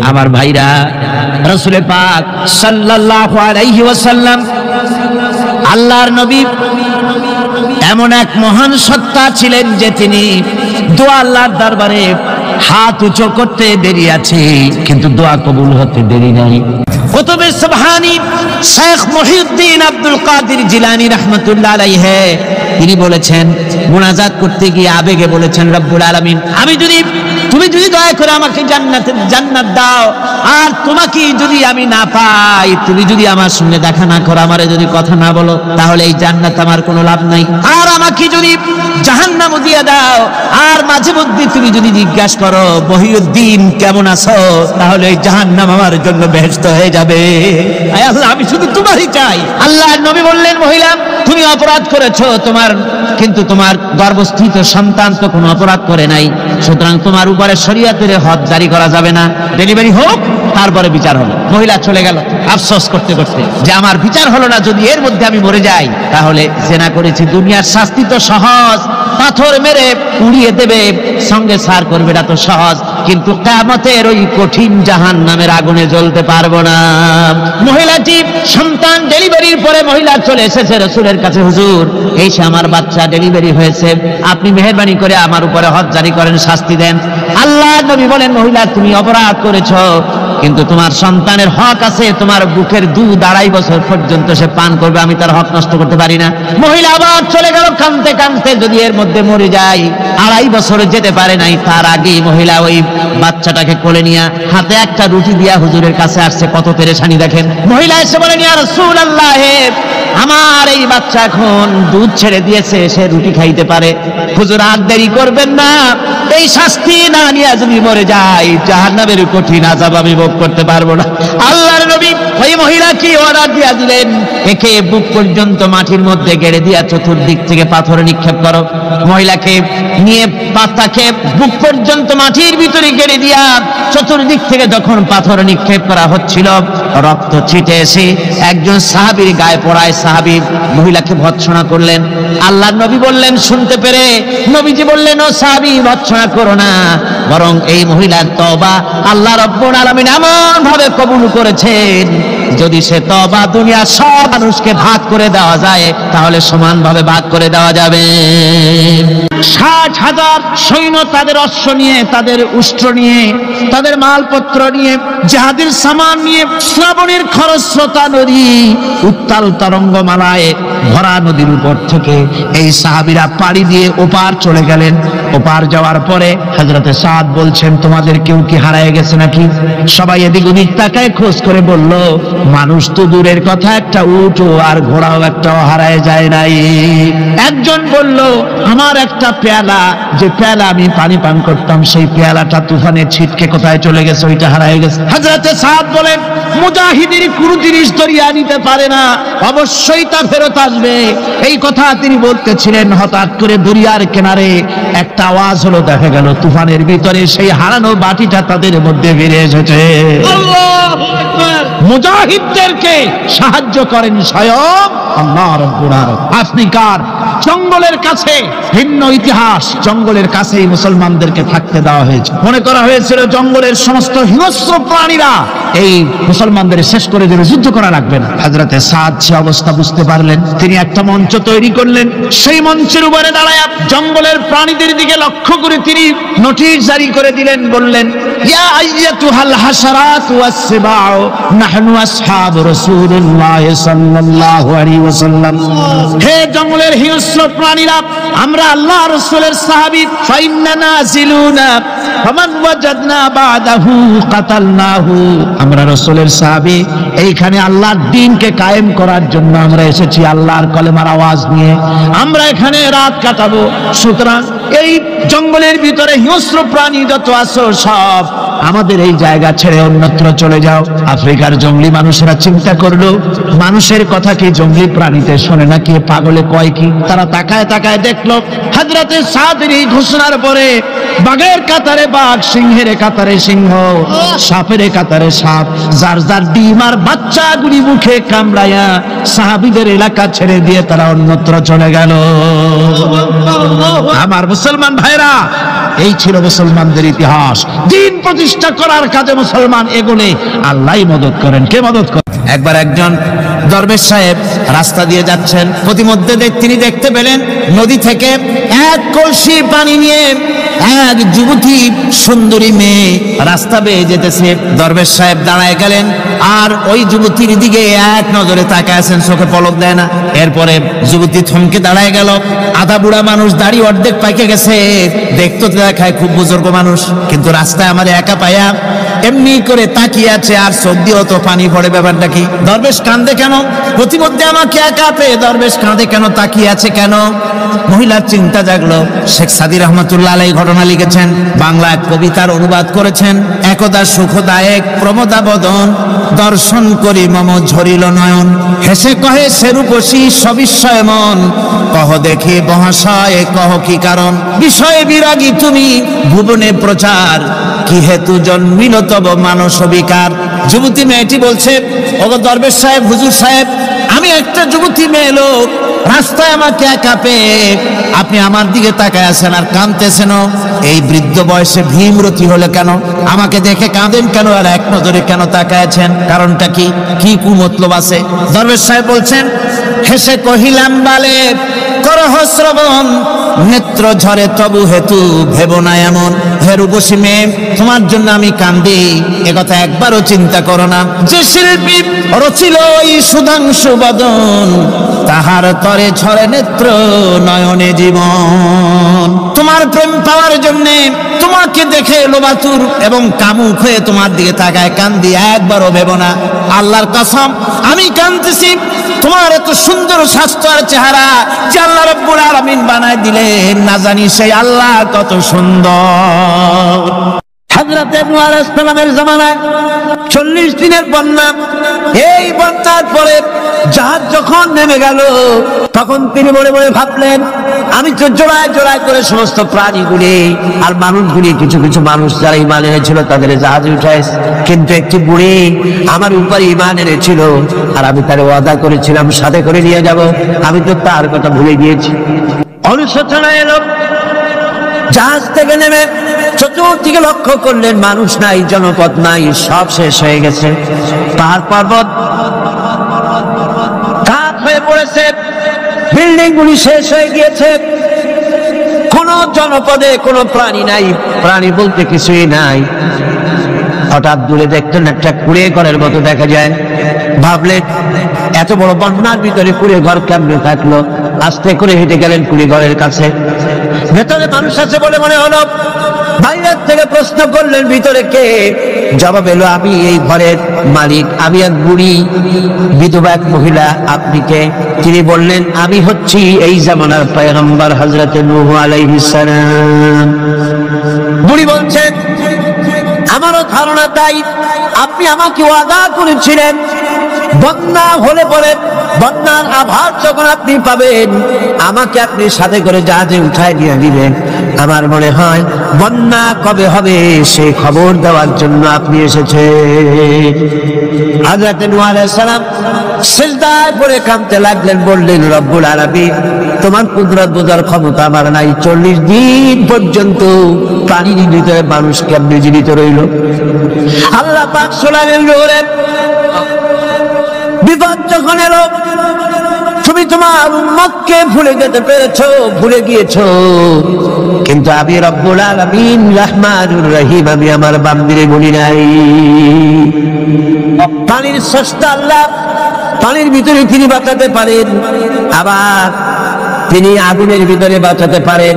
আমার ভাইরা, রাসূল পাক সাল্লাল্লাহু আলাইহি ওয়াসাল্লাম আল্লাহর নবী এমন এক মহান সত্তা ছিলেন যে তিনি দোয়া আল্লাহর দরবারে হাত উঁচু করতে দেরি আছে, কিন্তু দোয়া কবুল হতে দেরি নাই। কুতুবে সুবহানী শেখ মুহিউদ্দিন আব্দুল কাদের জিলানী রাহমাতুল্লাহ আলাইহি তিনি বলেছেন, মুনাজাত করতে গিয়ে আবেগে বলেছেন, রব্বুল আলামিন তুমি যদি দয়া করে আমাকে জান্নাত দাও, আর তোমাকে যদি আমি না পাই, তুমি যদি আমার সঙ্গে দেখা না করো, আমারে যদি কথা না বলো, তাহলে এই জান্নাত আমার কোনো লাভ নাই। আর আমাকে যদি জাহান্নাম দিয়ে দাও, আর মাঝে মধ্যে তুমি যদি জিজ্ঞাসা করো মহিউদ্দিন কেমন আছো, তাহলে এই জাহান্নাম আমার জন্য বেহেশত হয়ে যাবে। আয় আল্লাহ, আমি শুধু তোমারই চাই। আল্লাহর নবী বললেন, মহিলা তুমি অপরাধ করেছো, কিন্তু তোমার গর্ভস্থিত সন্তান তো কোনো অপরাধ করে নাই, সুতরাং তোমার উপরে শরীয়তের হদ জারি করা যাবে না, ডেলিভারি হোক, তারপরে বিচার হবে। মহিলা চলে গেল আফসোস করতে করতে যে আমার বিচার হলো না, যদি এর মধ্যে আমি মরে যাই তাহলে জেনা করেছি, দুনিয়ার শাস্তি তো সহজ, পাথর মেরে উড়িয়ে দেবে, সঙ্গে সার করবে, এটা তো সহজ, কিন্তু কিয়ামতের ওই কঠিন জাহান্নামের আগুনে জ্বলতে পারবো না। মহিলাটি সন্তান ডেলিভারির পরে মহিলা চলে এসেছে রাসূলের কাছে, হুজুর এই সে আমার বাচ্চা ডেলিভারি হয়েছে, আপনি মেহেরবানি করে আমার উপরে হদ জারি করেন, শাস্তি দেন। আল্লাহর নবী বলেন, মহিলা তুমি অপরাধ করেছো, কিন্তু তোমার সন্তানের হক আছে, তোমার বুকের দুধ 2.5 বছর পর্যন্ত সে পান করবে, আমি তার হক নষ্ট করতে পারি না। মহিলা আবার চলে গেল কাঁদতে কাঁদতে, যদি এর মধ্যে মরে যায়, 2.5 বছর যেতে পারে নাই, তার আগেই মহিলা ওই বাচ্চাটাকে কোলে নিয়ে হাতে একটা রুটি দিয়া হুজুরের কাছে আসছে। কত পেরেশানি দেখেন। মহিলা এসে বলেন, ইয়া রাসূলুল্লাহ, আমার এই বাচ্চা এখন দুধ ছেড়ে দিয়েছে, সে রুটি খাইতে পারে, হুজুর আর দেরি করবেন না, এই শাস্তি না নিয়ে যদি মরে যায়, জাহান্নামের কঠিন আযাব আমি ভোগ করতে পারবো না। আল্লাহর নবী ওই মহিলাকে অর্ডার দিয়া দিলেন, একে বুক পর্যন্ত মাটির মধ্যে গেড়ে দিয়া চতুর্দিক থেকে পাথর নিক্ষেপ করো। মহিলাকে নিয়ে পাতাকে বুক পর্যন্ত মাটির ভিতরে গেড়ে দিয়া চতুর্দিক থেকে যখন পাথর নিক্ষেপ করা হচ্ছিল, রক্ত ছিটে এসে একজন সাহাবীর গায়ে পড়ায়, সাহাবী মহিলাকে ভৎসনা করলেন। আল্লাহর নবী বললেন, শুনতে পেরে নবীজি বললেন, ও সাহাবী ভৎসনা করো না, বরং এই মহিলার তওবা আল্লাহ রাব্বুল আলামিন এমন ভাবে কবুল করেছেন, যদি সে তওবা দুনিয়ার সব মানুষকে ভাগ করে দেওয়া যায়, তাহলে সমানভাবে ভাগ করে দেওয়া যাবে। 60,000 সৈন্য তাদের অশ্ব নিয়ে, তাদের উষ্ট্র নিয়ে, তাদের মালপত্র নিয়ে, জিহাদের সামান নিয়ে শ্রাবণের খরস্রোতা নদী, উত্তাল তরঙ্গমালায় ভরা নদীর উপর থেকে এই সাহাবীরা পাড়ি দিয়ে ওপার চলে গেলেন। ওপার যাওয়ার পরে হযরতে সাদ বলছেন, তোমাদের কেউ কি হারিয়ে গেছে নাকি? সবাই এদিক ওদিক তাকায় খোঁজ করে বলল, মানুষ তো দূরের কথা, একটা উট আর ঘোড়াও একটাও হারায় যায় নাই। একজন বলল, আমার একটা পেয়ালা, যে পেয়ালা আমি পানি পান করতাম, সেই পেয়ালাটা তুফানে ছিটকে কোথায় চলে গেছে, ওইটা হারায় গেছে। হযরতে সাদ বলেন, মুজাহিদের কোনো জিনিস দরিয়া নিতে পারে না, অবশ্যই তা ফেরত আসবে। এই কথা তিনি বলতেছিলেন, হঠাৎ করে দরিয়ার কিনারে একটা আওয়াজ হলো, দেখা গেল তুফানের ভিতরে সেই হারানো বাটিটা তাদের মধ্যে ফিরে এসেছে। আল্লাহু আকবার। মুজাহিদদেরকে সাহায্য করেন স্বয়ং আল্লাহ রাব্বুল আলামিন। আফ্রিকার জঙ্গলের কাছে, ভিন্ন ইতিহাস, জঙ্গলের কাছেই মুসলমানদেরকে থাকতে দেওয়া হয়েছে। মনে করা হয়েছিল জঙ্গলের সমস্ত হিংস্র প্রাণীরা এই মুসলমানদের শেষ করে দেবে, যুদ্ধ করা লাগবে না। হযরতে সাদ সে অবস্থা বুঝতে পারলেন, তিনি একটা মঞ্চ তৈরি করলেন। সেই মঞ্চের উপরে দাঁড়ায় জঙ্গলের প্রাণীদের দিকে লক্ষ্য করে তিনি নোটিশ জারি করে দিলেন, বললেন, ইয়া আইয়াতুহাল হাশারাত ওয়াস সিবাউ নাহনু আসহাবু রাসূলুল্লাহ সাল্লাল্লাহু আলাইহি ওয়াসাল্লাম। হে জঙ্গলের হিংস্র প্রাণীরা, আমরা আল্লাহর রাসূলের সাহাবী, ফাইন্না নাজিলুনা ফামান ওয়াজাদনা বাদাহু কাতালনাহু। আমরা রাসূলের সাহাবী, এইখানে আল্লাহর দ্বীনকে কায়েম করার জন্য আমরা এসেছি আল্লাহর কলেমার আওয়াজ নিয়ে, আমরা এখানে রাত কাটাবো। সুতরাং এই জঙ্গলের ভিতরে হিংস্র প্রাণী যত আছো সব আমাদের এই জায়গা ছেড়ে অন্যত্র চলে যাও। আফ্রিকার জঙ্গলি মানুষেরা চিন্তা করলো, মানুষের কথা কি জঙ্গলি প্রাণীতে শোনে নাকি, পাগলে কয় কি? তারা তাকায় তাকায় দেখলো হযরতে সাদের এই ঘোষণার পরে বাঘের কাতারে বাঘ, সিংহের কাতারে সিংহ, সাপের কাতারে সাপ, যার যার ডিম আর বাচ্চাগুলি মুখে কামড়ায়া সাহাবীদের এলাকা ছেড়ে দিয়ে তারা অন্যত্র চলে গেল। আমার মুসলমান ভাইরা, এই ছিল মুসলমানদের ইতিহাস। দ্বীন প্রতিষ্ঠা করার কাজে মুসলমান এগোলে আল্লাহই মদত করেন। কে মদত করেন? একবার একজন দরবেশ সাহেব রাস্তা দিয়ে যাচ্ছেন, প্রতিমধ্যে তিনি দেখতে পেলেন নদী থেকে এক কলসি পানি নিয়ে এক যুবতী সুন্দরী মেয়ে রাস্তা বেয়ে যেতেছে। দরবেশ সাহেব দাঁড়ায় গেলেন আর ওই যুবতীর দিকে এক নজরে তাকায় আছেন, চোখে পলক দেয় না। এরপরে যুবতী থমকে দাঁড়ায় গেল। আধা বুড়া মানুষ, দাড়ি অর্ধেক পাইকে গেছে, দেখতে দেখায় খুব বুজুর্গ মানুষ, কিন্তু রাস্তায় আমার একা পায়া এমনি করে তাকিয়ে আছে আর চোখ দিয়েও তো পানি পড়ে। ব্যাপারটা কি? দরবেশ কাঁদে কেন? প্রতিমধ্যে আমাকে একা পেয়ে দরবেশ কাঁদে কেন, তাকিয়ে আছে কেন? মহিলার চিন্তা জাগলো। শেখ সাদী রহমাতুল্লাহ আলাইহি ঘটনা লিখেছেন, বাংলা এক কবিতার অনুবাদ করেছেন। একদা সুখদায়ক প্রমোদা বদন, দর্শন করি মম ঝরিল নয়ন, হেসে কহে সেরূপসী সবিস্ময় মন, কহ দেখে মহাশয় কহ কি কারণ, বিষয়ে বিরাগী তুমি ভুবনে প্রচার, কি হেতু জন্মিল তব মানস বিকার। যুবতী মেয়েটি বলছে, ওগো দরবেশ সাহেব, হুজুর সাহেব, আমি একটা যুবতী মেয়ে লোক, রাস্তায় আমাকে একা পেয়ে আপনি আমার দিকে তাকায় আছেন আর কাঁদতেছেন। এই বৃদ্ধ বয়সে ভীমরতি হলে কেন? আমাকে দেখে কাঁদেন কেন আর এক নজরে কেন তাকায়ছেন? কারণটা কি? কি কুমতলব আছে? দরবেশ সাহেব বলছেন, হেসে কহিলাম বালে করহ শ্রবণ, নেত্র ঝরে তবু হেতু ভেব না এমন। হে রূপসী মেয়ে, তোমার জন্য আমি কান্দি, একথা একবারও চিন্তা করো না। যে শিল্পী রচিল ওই সুধাংশু বদন, তাহার তরে ঝরে নেত্র নয়নে জীবন। তোমার প্রেম পাওয়ার জন্য তোমাকে দেখে লোবাতুর এবং কামুক হয়ে তোমার দিকে তাকায় কান্দি, একবারও ভেব না। আল্লাহর কসম আমি কাঁদতেছি, তোমার এত সুন্দর স্বাস্থ্য আর চেহারা যে আল্লাহ রাব্বুল আলামিন বানায় দিলেন, না জানি সেই আল্লাহ কত সুন্দর। হযরত নূহ আলাইহিস সালামের জামানায় 40 দিনের বন্যা। এই বন্যার পরে জাহাজ যখন নেমে গেল, তখন তিনি মনে মনে ভাবলেন, আমি তো জোড়ায় জোড়ায় করে সমস্ত প্রাণীগুলি আর মানুষগুলি, কিছু কিছু মানুষ যারা ঈমান এনেছিল তাদের জাহাজে উঠাইছে, কিন্তু একটি বুড়ি আমার উপরে ঈমান এনেছিল আর আমি তার ওয়াদা করেছিলাম সাথে করে নিয়ে যাব, আমি তো তার কথা ভুলে গিয়েছি। অনুশোচনা এলো। জাহাজ থেকে নেমে চতুর্দিকে লক্ষ্য করলেন, মানুষ নাই, জনপদ নাই, সব শেষ হয়ে গেছে। পাহাড় পর্বত কাঠ হয়ে পড়েছে, বিল্ডিং গুলি শেষ হয়ে গিয়েছে, কোন জনপদে কোনো প্রাণী নাই, প্রাণী বলতে কিছুই নাই। হঠাৎ দূরে দেখতেন একটা কুড়ে ঘরের মতো দেখা যায়। ভাবলেন এত বড় বন্যার ভিতরে কুড়ে ঘর কেমনে থাকলো? আস্তে করে হেঁটে গেলেন কুড়ে ঘরের কাছে। ভেতরে মানুষ আছে বলে মনে হলো। বাইরের থেকে প্রশ্ন করলেন, ভিতরে কে? জবাব এলো, আমি এই ঘরের মালিক, আমি এক বুড়ি বিধবা এক মহিলা। আপনি কে? তিনি বললেন, আমি হচ্ছি এই জামানার পয়গম্বর হযরত নূহ আলাইহিস সালাম। বুড়ি বলছেন, আমারও ধারণা তাই। আপনি আমাকে ওয়াদা করেছিলেন বন্যা হলে পরে, বন্যার আভাস যখন আপনি পাবেন, আমাকে আপনি সাথে করে জাহাজে উঠায় নিয়ে দিবেন। আমার মনে হয় বন্যা কবে হবে সেই খবর দেওয়ার জন্য আপনি এসেছেন। হযরত নূহ আলাইহিস সালাম সিজদায় পড়ে কাঁদতে লাগলেন, বললেন, রব্বুল আলামিন, তোমার কুদরত বোঝার ক্ষমতা আমার নাই। 40 দিন পর্যন্ত পানির ভিতরে মানুষ কেমনে জীবিত রইল? আল্লাহ পাক শোনালেন, বিপদ যখন এলো, তুমি তোমার উম্মতকে ভুলে যেতে পেরেছো, ভুলে গিয়েছো, কিন্তু আমি রব্বুল আলামিন রহমানুর রহিম, আমি আমার বান্দিরে ভুলি নাই। পানির স্রষ্টা আল্লাহ, পানির ভিতরে তিনি বাঁচাতে পারেন, আবার তিনি আগুনের ভিতরে বাঁচাতে পারেন,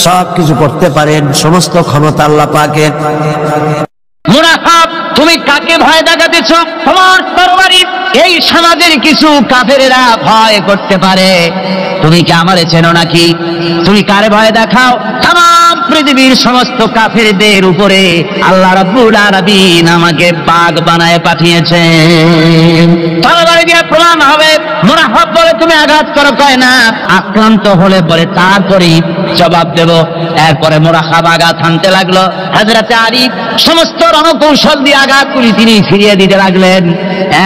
সব কিছু করতে পারেন, সমস্ত ক্ষমতা আল্লাহ পাকের। মুনাফিক, তুমি কাকে ভয় দেখাতেছ? তোমার তরবারি এই সমাজের কিছু কাফেরেরা ভয় করতে পারে। তুমি কি আমারে চেনো নাকি? তুমি কারে ভয় দেখাও? তাম পৃথিবীর সমস্ত কাফেরদের উপরে আল্লাহ রাব্বুল আলামিন আমাকে বাঘ বানায় পাঠিয়েছেন। তরবারি দিয়ে প্রমাণ হবে। মুনাফিক বলে তুমি আঘাত করো, কয় না, আক্রান্ত হলে বলে তারপরেই জবাব দেব। এরপরে মুনাফিক আঘাত হানতে লাগলো। হযরতে আলী সমস্ত রণকৌশল দিয়ে আঘাতগুলি তিনি ফিরিয়ে দিতে লাগলেন।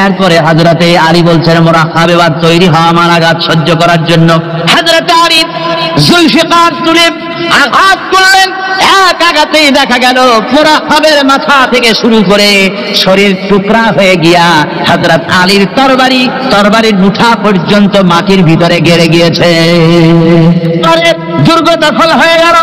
এরপরে হযরতে আলী বলছেন, মুনাফিক এবার তৈরি হও আমার আঘাত সহ্য করার জন্য। হযরতে আলী জুলফিকার তুলে আঘাত করলেন। এক আঘাতেই দেখা গেল মুনাফিকের মাথা থেকে শুরু করে শরীর টুকরা হয়ে গিয়া হযরত আলীর তরবারির মুঠা পর্যন্ত মাটির ভিতরে গেড়ে গিয়েছে। পরে দুর্গ দখল হয়ে গেল।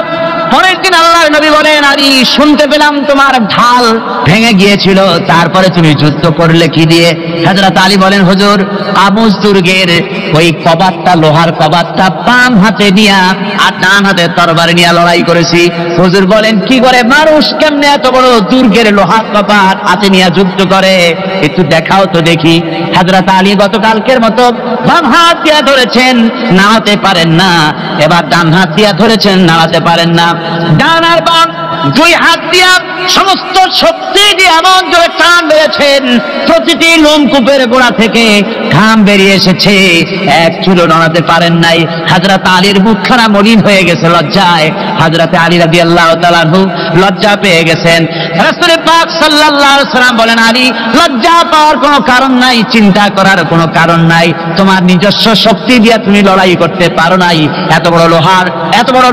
পরের দিন আল্লাহর নবী বলেন, আলী শুনতে পেলাম তোমার ঢাল ভেঙে গিয়েছিল, তারপরে তুমি যুদ্ধ করলে কি দিয়ে? হযরত আলী বলেন, হুজুর আমুস দুর্গের ওই কবাটটা, লোহার কবাটটা বাম হাতে নিয়া আর ডান হাতে তরবারি নিয়ে লড়াই করেছি। হুজুর বলেন, কি করে মানুষ কেমনে এত বড় দুর্গের লোহার কবাট হাতে নিয়ে যুদ্ধ করে? একটু দেখাও তো দেখি। হযরত আলী গতকালকের মতো বাম হাত দিয়া ধরেছেন, নাড়াতে পারেন না। এবার ডান হাত দিয়া ধরেছেন, নাড়াতে পারেন না। ডান আর বাম দুই হাত দিয়া সমস্ত শক্তি দিয়ে এমন জোরে টান মেরেছেন, প্রতিটি লোমকূপের গোড়া থেকে ঘাম বেরিয়ে এসেছে, এক চুলো নড়াতে পারেন নাই। হযরত আলীর মুখখানা মলিন হয়ে গেছে লজ্জায়। হযরত আলী রাদিয়াল্লাহু তাআলা আনহু লজ্জা পেয়ে গেছেন। রাসূল পাক সাল্লাল্লাহু আলাইহি ওয়াসাল্লাম বলেন, আলী লজ্জা পাওয়ার কোনো কারণ নাই, চিন্তা করার কোনো কারণ নাই। তোমার নিজস্ব শক্তি দিয়ে তুমি লড়াই করতে পারো নাই। এত বড়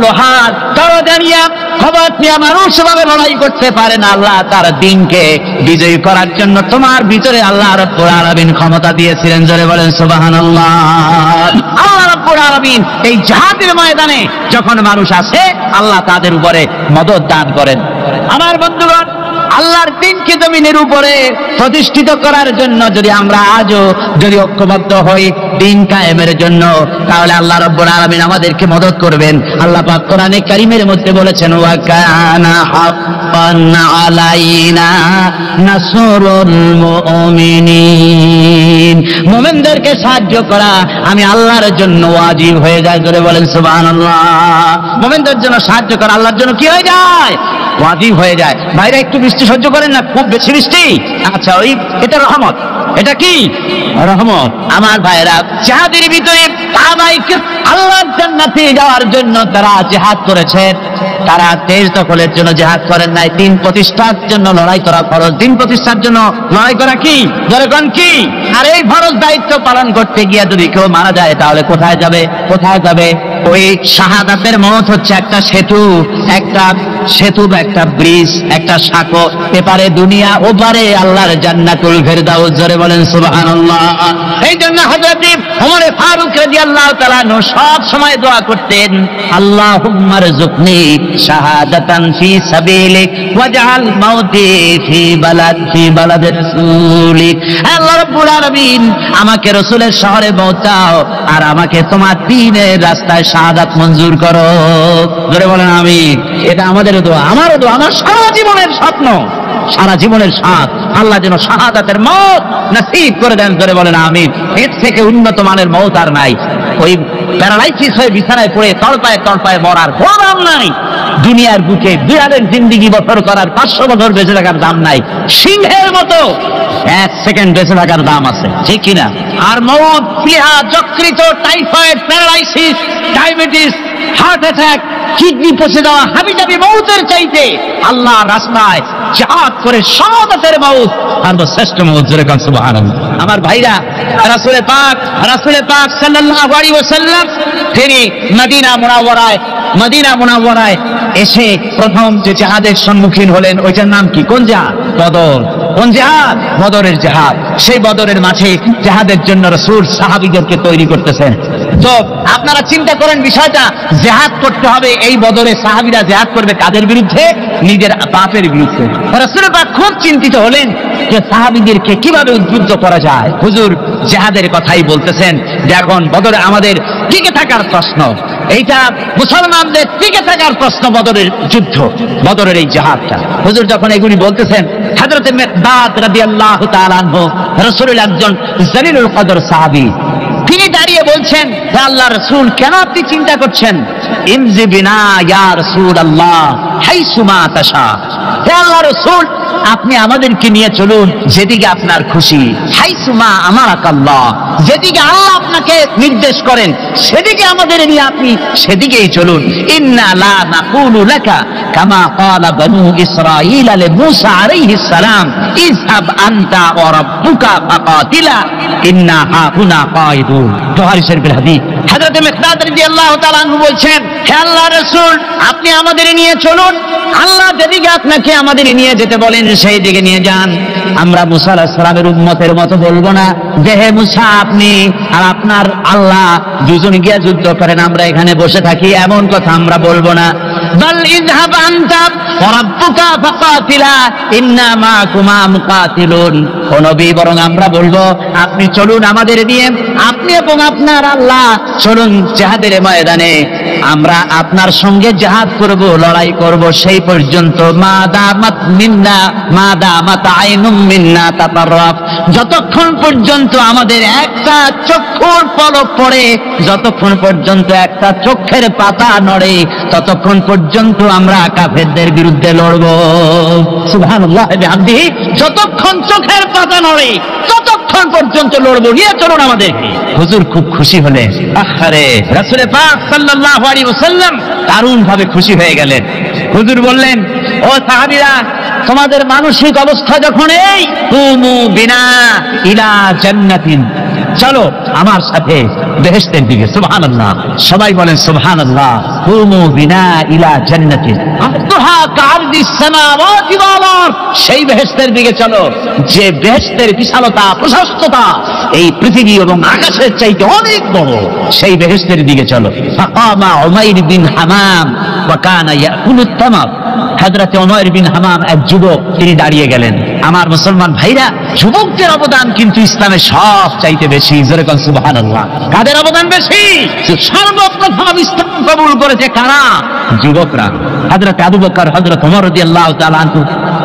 লোহার দরজা নিয়ে খবর নিয়ে মানুষ ভাবে লড়াই করতে পারে না। আল্লাহ তার দিনকে বিজয়ী করার জন্য তোমার ভিতরে আল্লাহ রাব্বুল আলামিন ক্ষমতা দিয়েছিলেন। জোরে বলেন সুবহানাল্লাহ। আল্লাহ রাব্বুল আলামিন এই জিহাদের ময়দানে যখন মানুষ আসে, আল্লাহ তাদের উপরে মদদ দান করেন। আমার বন্ধুগণ, আল্লাহর দিনকে জমিনের উপরে প্রতিষ্ঠিত করার জন্য যদি আমরা আজও ঐক্যবদ্ধ হই দিন কায়েমের জন্য, তাহলে আল্লাহ রাব্বুল আলামিন আমাদেরকে মদদ করবেন। আল্লাহ পাক কোরআনে কারীমের মধ্যে বলেছেন, ওয়া কানা হাক্কান আলাইনা নাসরুল মুমিনিন। মুমিনদেরকে সাহায্য করা আমি আল্লাহর জন্য ওয়াজিব হয়ে যায়। জোরে বলেন সুবহানাল্লাহ। মুমিনদের জন্য সাহায্য করা আল্লাহর জন্য কি হয়ে যায়? ওয়াজিব হয়ে যায়। ভাইরা একটু বৃষ্টি সহ্য করেন না, খুব বেশি বৃষ্টি। আচ্ছা, এটা রহমত। এটা কি রহমত? আমার ভাইরা, জিহাদের ভিতরে আল্লাহর জান্নাতে যাওয়ার জন্য তারা জিহাদ করেছেন। তারা দেশ দখলের জন্য জিহাদ করেন নাই, দিন প্রতিষ্ঠার জন্য লড়াই করা ফরজ। দিন প্রতিষ্ঠার জন্য লড়াই করা কি? জনগণ কি? আর এই ফরজ দায়িত্ব পালন করতে গিয়ে যদি কেউ মারা যায়, তাহলে কোথায় যাবে? ওই শাহাদাতের মত হচ্ছে একটা সেতু বা একটা ব্রিজ, একটা সাঁকো। এপারে দুনিয়া, ওপারে আল্লাহর জান্নাতুল ফেরদাউস। জোরে বলেন সুবহানাল্লাহ। এই জন্য হযরত ওমর ফারুক রাদিয়াল্লাহু তাআলা সব সময় দোয়া করতেন, আল্লাহুম্মা রযুকনি শাহাদাতান ফি সাবিলিক ওয়াজআল মাউতি ফি বালাদি রাসূলিক। আল্লাহ রাব্বুল আলামিন, আমাকে রাসূলের শহরে পৌঁছাও আর আমাকে তোমার দ্বীনের রাস্তায় শাহাদাত মঞ্জুর করো। জোরে বলেন আমিন। এটা আমাদের দোয়া, আমারও দোয়া, আমার সারা জীবনের স্বপ্ন, সারা জীবনের স্বাদ আল্লাহ যেন শাহাদাতের মওত নসিব করে দেন। জোরে বলেন আমিন। এর থেকে উন্নত মানের মওত আর নাই। ওই প্যারালাইসিস হয়ে বিছানায় পড়ে তড়পায় মরার কোনো দাম নাই। দুনিয়ার বুকে বিড়ালের জিন্দিগি বছর করার 500 বছর বেঁচে থাকার দাম নাই। সিংহের মতো 1 সেকেন্ড বেঁচে থাকার দাম আছে, ঠিক কিনা? আর মওত, প্লীহা, যকৃত, typhoid, paralysis, diabetes, heart attack, kidney পচে যাওয়া, হাবিজাবি মওতের চাইতে আল্লাহর রাস্তায় জিহাদ করে শাহাদাতের মওত সর্বশ্রেষ্ঠ মওত। জোরে বলেন সুবহানাল্লাহ। আমার ভাইরা, রাসূল পাক সাল্লাল্লাহু আলাইহি ওয়াসাল্লাম তিনি মদিনা মুনাওয়ারায় এসে প্রথম যে জিহাদের সম্মুখীন হলেন, ওইটার নাম কি? কোন জিহাদ? বদর। কোন জিহাদ? বদরের জিহাদ। সেই বদরের মাঠে জিহাদের জন্য রাসূল সাহাবীদেরকে তৈরি করতেছেন। তো আপনারা চিন্তা করেন বিষয়টা, জিহাদ করতে হবে। এই বদরে সাহাবীরা জিহাদ করবে কাদের বিরুদ্ধে? নিজের বাপের বিরুদ্ধে। রাসূল পাক খুব চিন্তিত হলেন, যে সাহাবীদেরকে কিভাবে উদ্বুদ্ধ করা যায়। হুজুর জিহাদের কথাই বলতেছেন যে এখন বদরে আমাদের টিকে থাকার প্রশ্ন, এইটা মুসলমানদের টিকে থাকার প্রশ্ন, বদরের যুদ্ধ, বদরের এই জিহাদটা। হুজুর যখন এগুলি বলতেছেন, হযরতে মিকদাদ রাদিয়াল্লাহু তাআলা আনহু রাসূলুল্লাহ একজন জলিলুল কদর সাহাবী, তিনি দাঁড়িয়ে বলছেন, হে আল্লাহর রাসূল, কেন আপনি চিন্তা করছেন? ইমজি বিনা ইয়া রাসূলুল্লাহ হাইসুমা তাশা, হে আল্লাহর রাসূল, আপনি আমাদেরকে নিয়ে চলুন যেদিকে আপনার খুশি। হাইসুমা আমারাকাল্লাহ, যেদিকে আল্লাহ আপনাকে নির্দেশ করেন সেদিকে আমাদের নিয়ে আপনি সেদিকেই চলুন। ইন্না লা নাকুলু লাকা কামা ক্বালা বনু ইসরাঈল লিমূসা আলাইহিস সালাম ইযহাব আনতা ওয়া রাব্বুকা ফাকাতিলা ইন্না হাহুনা কায়িদুন। বুখারী শরীফের হাদিস। হযরত মিকদাদ রাদিয়াল্লাহু তাআলা আনহু বলছেন, হে আল্লাহর রাসূল, আপনি আমাদের নিয়ে চলুন, আল্লাহ যেদিকে আপনাকে আমাদের নিয়ে যেতে বলেন সেই দিকে নিয়ে যান। আমরা মুসা আলাইহিস সালামের উম্মতের মতো বলবো না যে হে মুসা আপনি আর আপনার আল্লাহ দুজন গিয়ে যুদ্ধ করেন, আমরা এখানে বসে থাকি, এমন কথা আমরা বলবো না। বাল ইযহাব আনতা ওয়া রাব্বুকা ফাকাতিলা ইন্না মাআকুমা মুকাতিলুন। ও নবী, বরং আমরা বলবো আপনি চলুন আমাদের নিয়ে, আপনি এবং আপনার আল্লাহ চলুন জিহাদের ময়দানে, আমরা আপনার সঙ্গে জিহাদ করব, লড়াই করব সেই পর্যন্ত। মা দামাত মিন্না মা দামাত আইনুম মিন্না তাতাররাফ, যতক্ষণ পর্যন্ত আমাদের একটা চক্ষুর পলক পড়ে, যতক্ষণ পর্যন্ত একটা চোখের পাতা নড়ে, ততক্ষণ পর্যন্ত আমরা কাফেরদের বিরুদ্ধে লড়ব। সুবহানাল্লাহ বিহামদিহি, যতক্ষণ চোখের পাতা নড়ে ততক্ষণ পর্যন্ত লড়ব, নিয়ে চলুন আমাদেরকে। হুজুর খুব খুশি হলেন। আহারে, রাসূল পাক সাল্লাল্লাহু আলাইহি ওয়াসাল্লাম দারুণ ভাবে খুশি হয়ে গেলেন। হুজুর বললেন, ও সাহাবীরা, তোমাদের মানসিক অবস্থা যখন এই, কুমু বিনা ইলা জান্নাতিন, চলো আমার সাথে বেহেশতের দিকে। সুবহানাল্লাহ, সবাই বলেন সুবহানাল্লাহ। কুমু বিনা ইলা জান্নাতিন আরদুহা কাআরদিস সামাওয়াতি ওয়াল আরদ, সেই বেহেশতের দিকে চলো যে বেহেশতের বিশালতা প্রশস্ততা এই পৃথিবী এবং আকাশের চাইতে অনেক বড়, সেই বেহেশতের দিকে চলো। ফাকামা উমাইর বিন হামাম ওয়া কানা ইয়াকুলুত তামার, হযরত উমাইর বিন হামাম এক যুবক, তিনি দাঁড়িয়ে গেলেন। আমার মুসলমান ভাইরা, যুবকদের অবদান কিন্তু ইসলামের সব চাইতে বেশি। জোরে বলেন সুবহানাল্লাহ। কাদের অবদান বেশি? সর্বপ্রথম ইসলাম কবুল করেছে কারা? যুবকরা। হযরত আবু বকর, হযরত ওমর রাদিয়াল্লাহু তাআলা আনহু,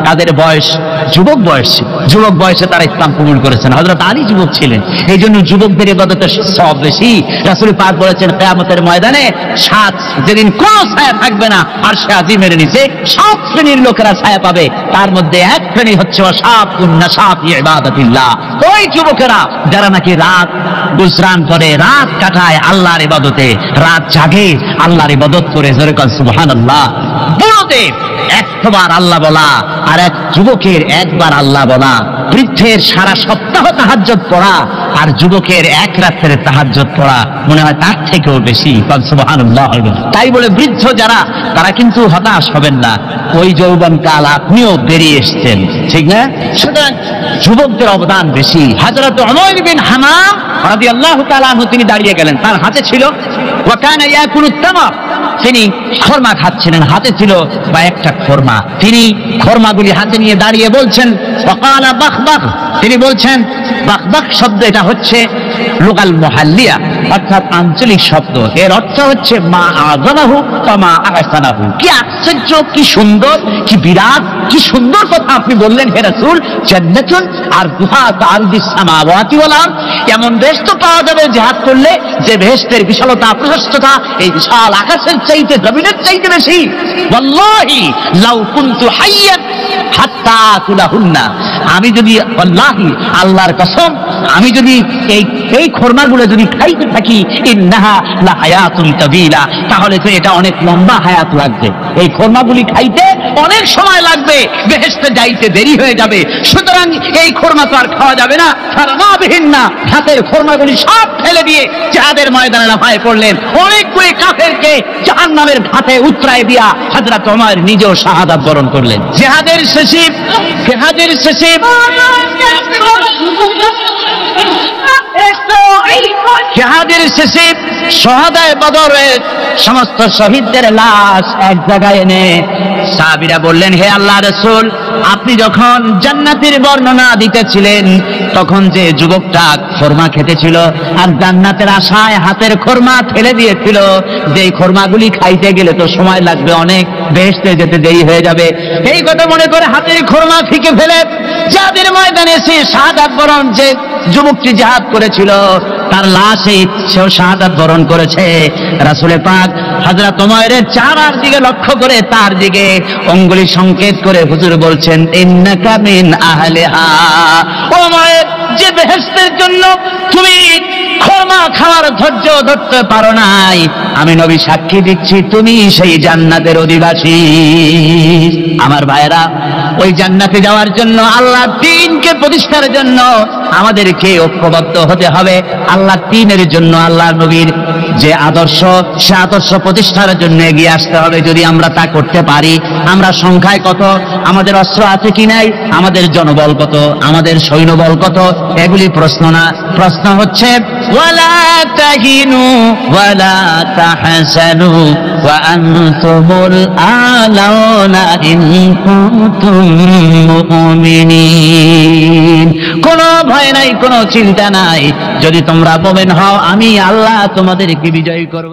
তাদের বয়স যুবক বয়স, যুবক বয়সে তারা ইসলাম কবুল করেছেন। হযরত আলী যুবক ছিলেন, এই জন্য যুবকদের ইবাদতের সব বেশি। রাসূল পাক বলেছেন, কিয়ামতের ময়দানে যেদিন কোন ছায়া থাকবে না, আরশে আজিমের নিচে 7 শ্রেণীর লোকেরা ছায়া পাবে, তার মধ্যে এক শ্রেণী হচ্ছে ওয়াশাবুন নাশা ফি ইবাদাতিল্লাহ, ওই যুবকেরা যারা নাকি রাত গুজরান করে, রাত কাটায় আল্লাহর ইবাদতে, রাত জাগে আল্লাহর ইবাদত করে। জোরে বলেন সুবহানাল্লাহ। বুড়োদের একবার আল্লাহ বলা আর এক যুবকের একবার আল্লাহ বলা, বৃদ্ধের সারা সপ্তাহ তাহাজ্জুদ পড়া আর যুবকের এক রাতের তাহাজ্জুদ পড়া মনে হয় তার থেকেও বেশি। সুবহানাল্লাহ। তাই বলে বৃদ্ধ যারা, তারা কিন্তু হতাশ হবেন না, ওই যৌবনকাল আপনিও বেরিয়ে এসছেন, ঠিক না? সুতরাং যুবকদের অবদান বেশি। হযরত উমাইর বিন হামাম রাদিয়াল্লাহু তাআলা আনহু, তিনি দাঁড়িয়ে গেলেন, তার হাতে ছিল ওয়া কানা ইয়াকুলুত তামার, তিনি খরমা খাচ্ছিলেন, হাতে ছিল কয়েকটা খরমা, তিনি খরমাগুলি হাতে নিয়ে দাঁড়িয়ে বলছেন ওয়াকালা বাখবাখ, তিনি বলছেন, বাখবাখ শব্দ এটা হচ্ছে লুগাল মুহাল্লিয়া, অর্থাৎ আঞ্চলিক শব্দ। এর অর্থ হচ্ছে মা আযমাহু ওয়া মা আহসানাহু। কি আশ্চর্য, কি সুন্দর, কি বিরাট, কি সুন্দর কথা আপনি বললেন হে রাসূল। জান্নাতুন আরদুহা কাআরদিস সামাওয়াতি ওয়াল আরদ, এমন দেশ তো পাওয়া যাবে জিহাদ করলে যে বেহেশতের বিশালতা প্রশস্ততা এই বিশাল আকাশের চাইতে, জমিনের চাইতে বেশি। ওয়াল্লাহি লাউ কুনতু হাইয়ান হাত্তা তুলাহুন্না, আমি যদি, ওয়াল্লাহি আল্লাহর কসম, আমি যদি এই খরমাগুলো যদি খাইতে থাকি, ইন্নাহা লা হায়াতুন তাবিলা, তাহলে তো এটা অনেক লম্বা হায়াত লাগবে, এই খরমাগুলি খাইতে অনেক সময় লাগবে, বেহেশতে যাইতে দেরি হয়ে যাবে। সুতরাং এই খরমা তো আর খাওয়া যাবে না, ফারমাবিহিন না, হাতের খরমাগুলি সব ফেলে দিয়ে জিহাদের ময়দানে লাফায় পড়লেন। অনেকগুলি কাফেরকে জাহান্নামের ঘাটে উতরায় দিয়া হযরত ওমর নিজেও শাহাদাত বরণ করলেন। জিহাদের শেষে জিহাদের শেষে শহাদায়ে বদরের সমস্ত শহীদদের লাশ এক জায়গায় এনে সাহাবীরা বললেন, হে আল্লাহর রাসূল, আপনি যখন জান্নাতের বর্ণনা দিতেছিলেন তখন যে যুবকটা খোরমা খেতেছিল আর জান্নাতের আশায় হাতের খোরমা ফেলে দিয়েছিল, যে খোরমাগুলি খাইতে গেলে তো সময় লাগবে অনেক, বেহেশতে যেতে দেরি হয়ে যাবে, এই কথা মনে করে হাতের খোরমা ফিকে ফেলে জিহাদের ময়দানে এসে শাহাদাত বরণ যে যুবকটি জিহাদ করেছিল তার লাশে সেও শাহাদাত বরণ করেছে। রাসূল পাক হযরত ওমরের চেহারার দিকে লক্ষ্য করে তার দিকে অঙ্গুলি সংকেত করে হুজুর বলছেন, ইন্নাকা মিন আহলিহা। ওমর, যে বেহেশতের জন্য তুমি খোরমা খাওয়ার ধৈর্য ধরতে পারো নাই, আমি নবী সাক্ষী দিচ্ছি তুমি সেই জান্নাতের অধিবাসী। আমার ভাইরা, ওই জান্নাতে যাওয়ার জন্য আল্লাহর দ্বীনকে প্রতিষ্ঠার জন্য আমাদেরকে ঐক্যবদ্ধ হতে হবে। আল্লাহর দ্বীনের জন্য আল্লাহর নবীর যে আদর্শ, সে আদর্শ প্রতিষ্ঠার জন্য এগিয়ে আসতে হবে। যদি আমরা তা করতে পারি, আমরা সংখ্যায় কত, আমাদের অস্ত্র আছে কি নাই, আমাদের জনবল কত, আমাদের সৈন্যবল কত, এগুলি প্রশ্ন না। প্রশ্ন হচ্ছে ওয়ালা তাহিনু ওয়ালা তাহসানু ওয়া আনতুমুল আলাউনা ইন কুনতুম মুমিনিন। কোনো ভয় নাই, কোনো চিন্তা নাই, যদি তোমরা মুমিন হও আমি আল্লাহ তোমাদেরকে বিজয়ী করব।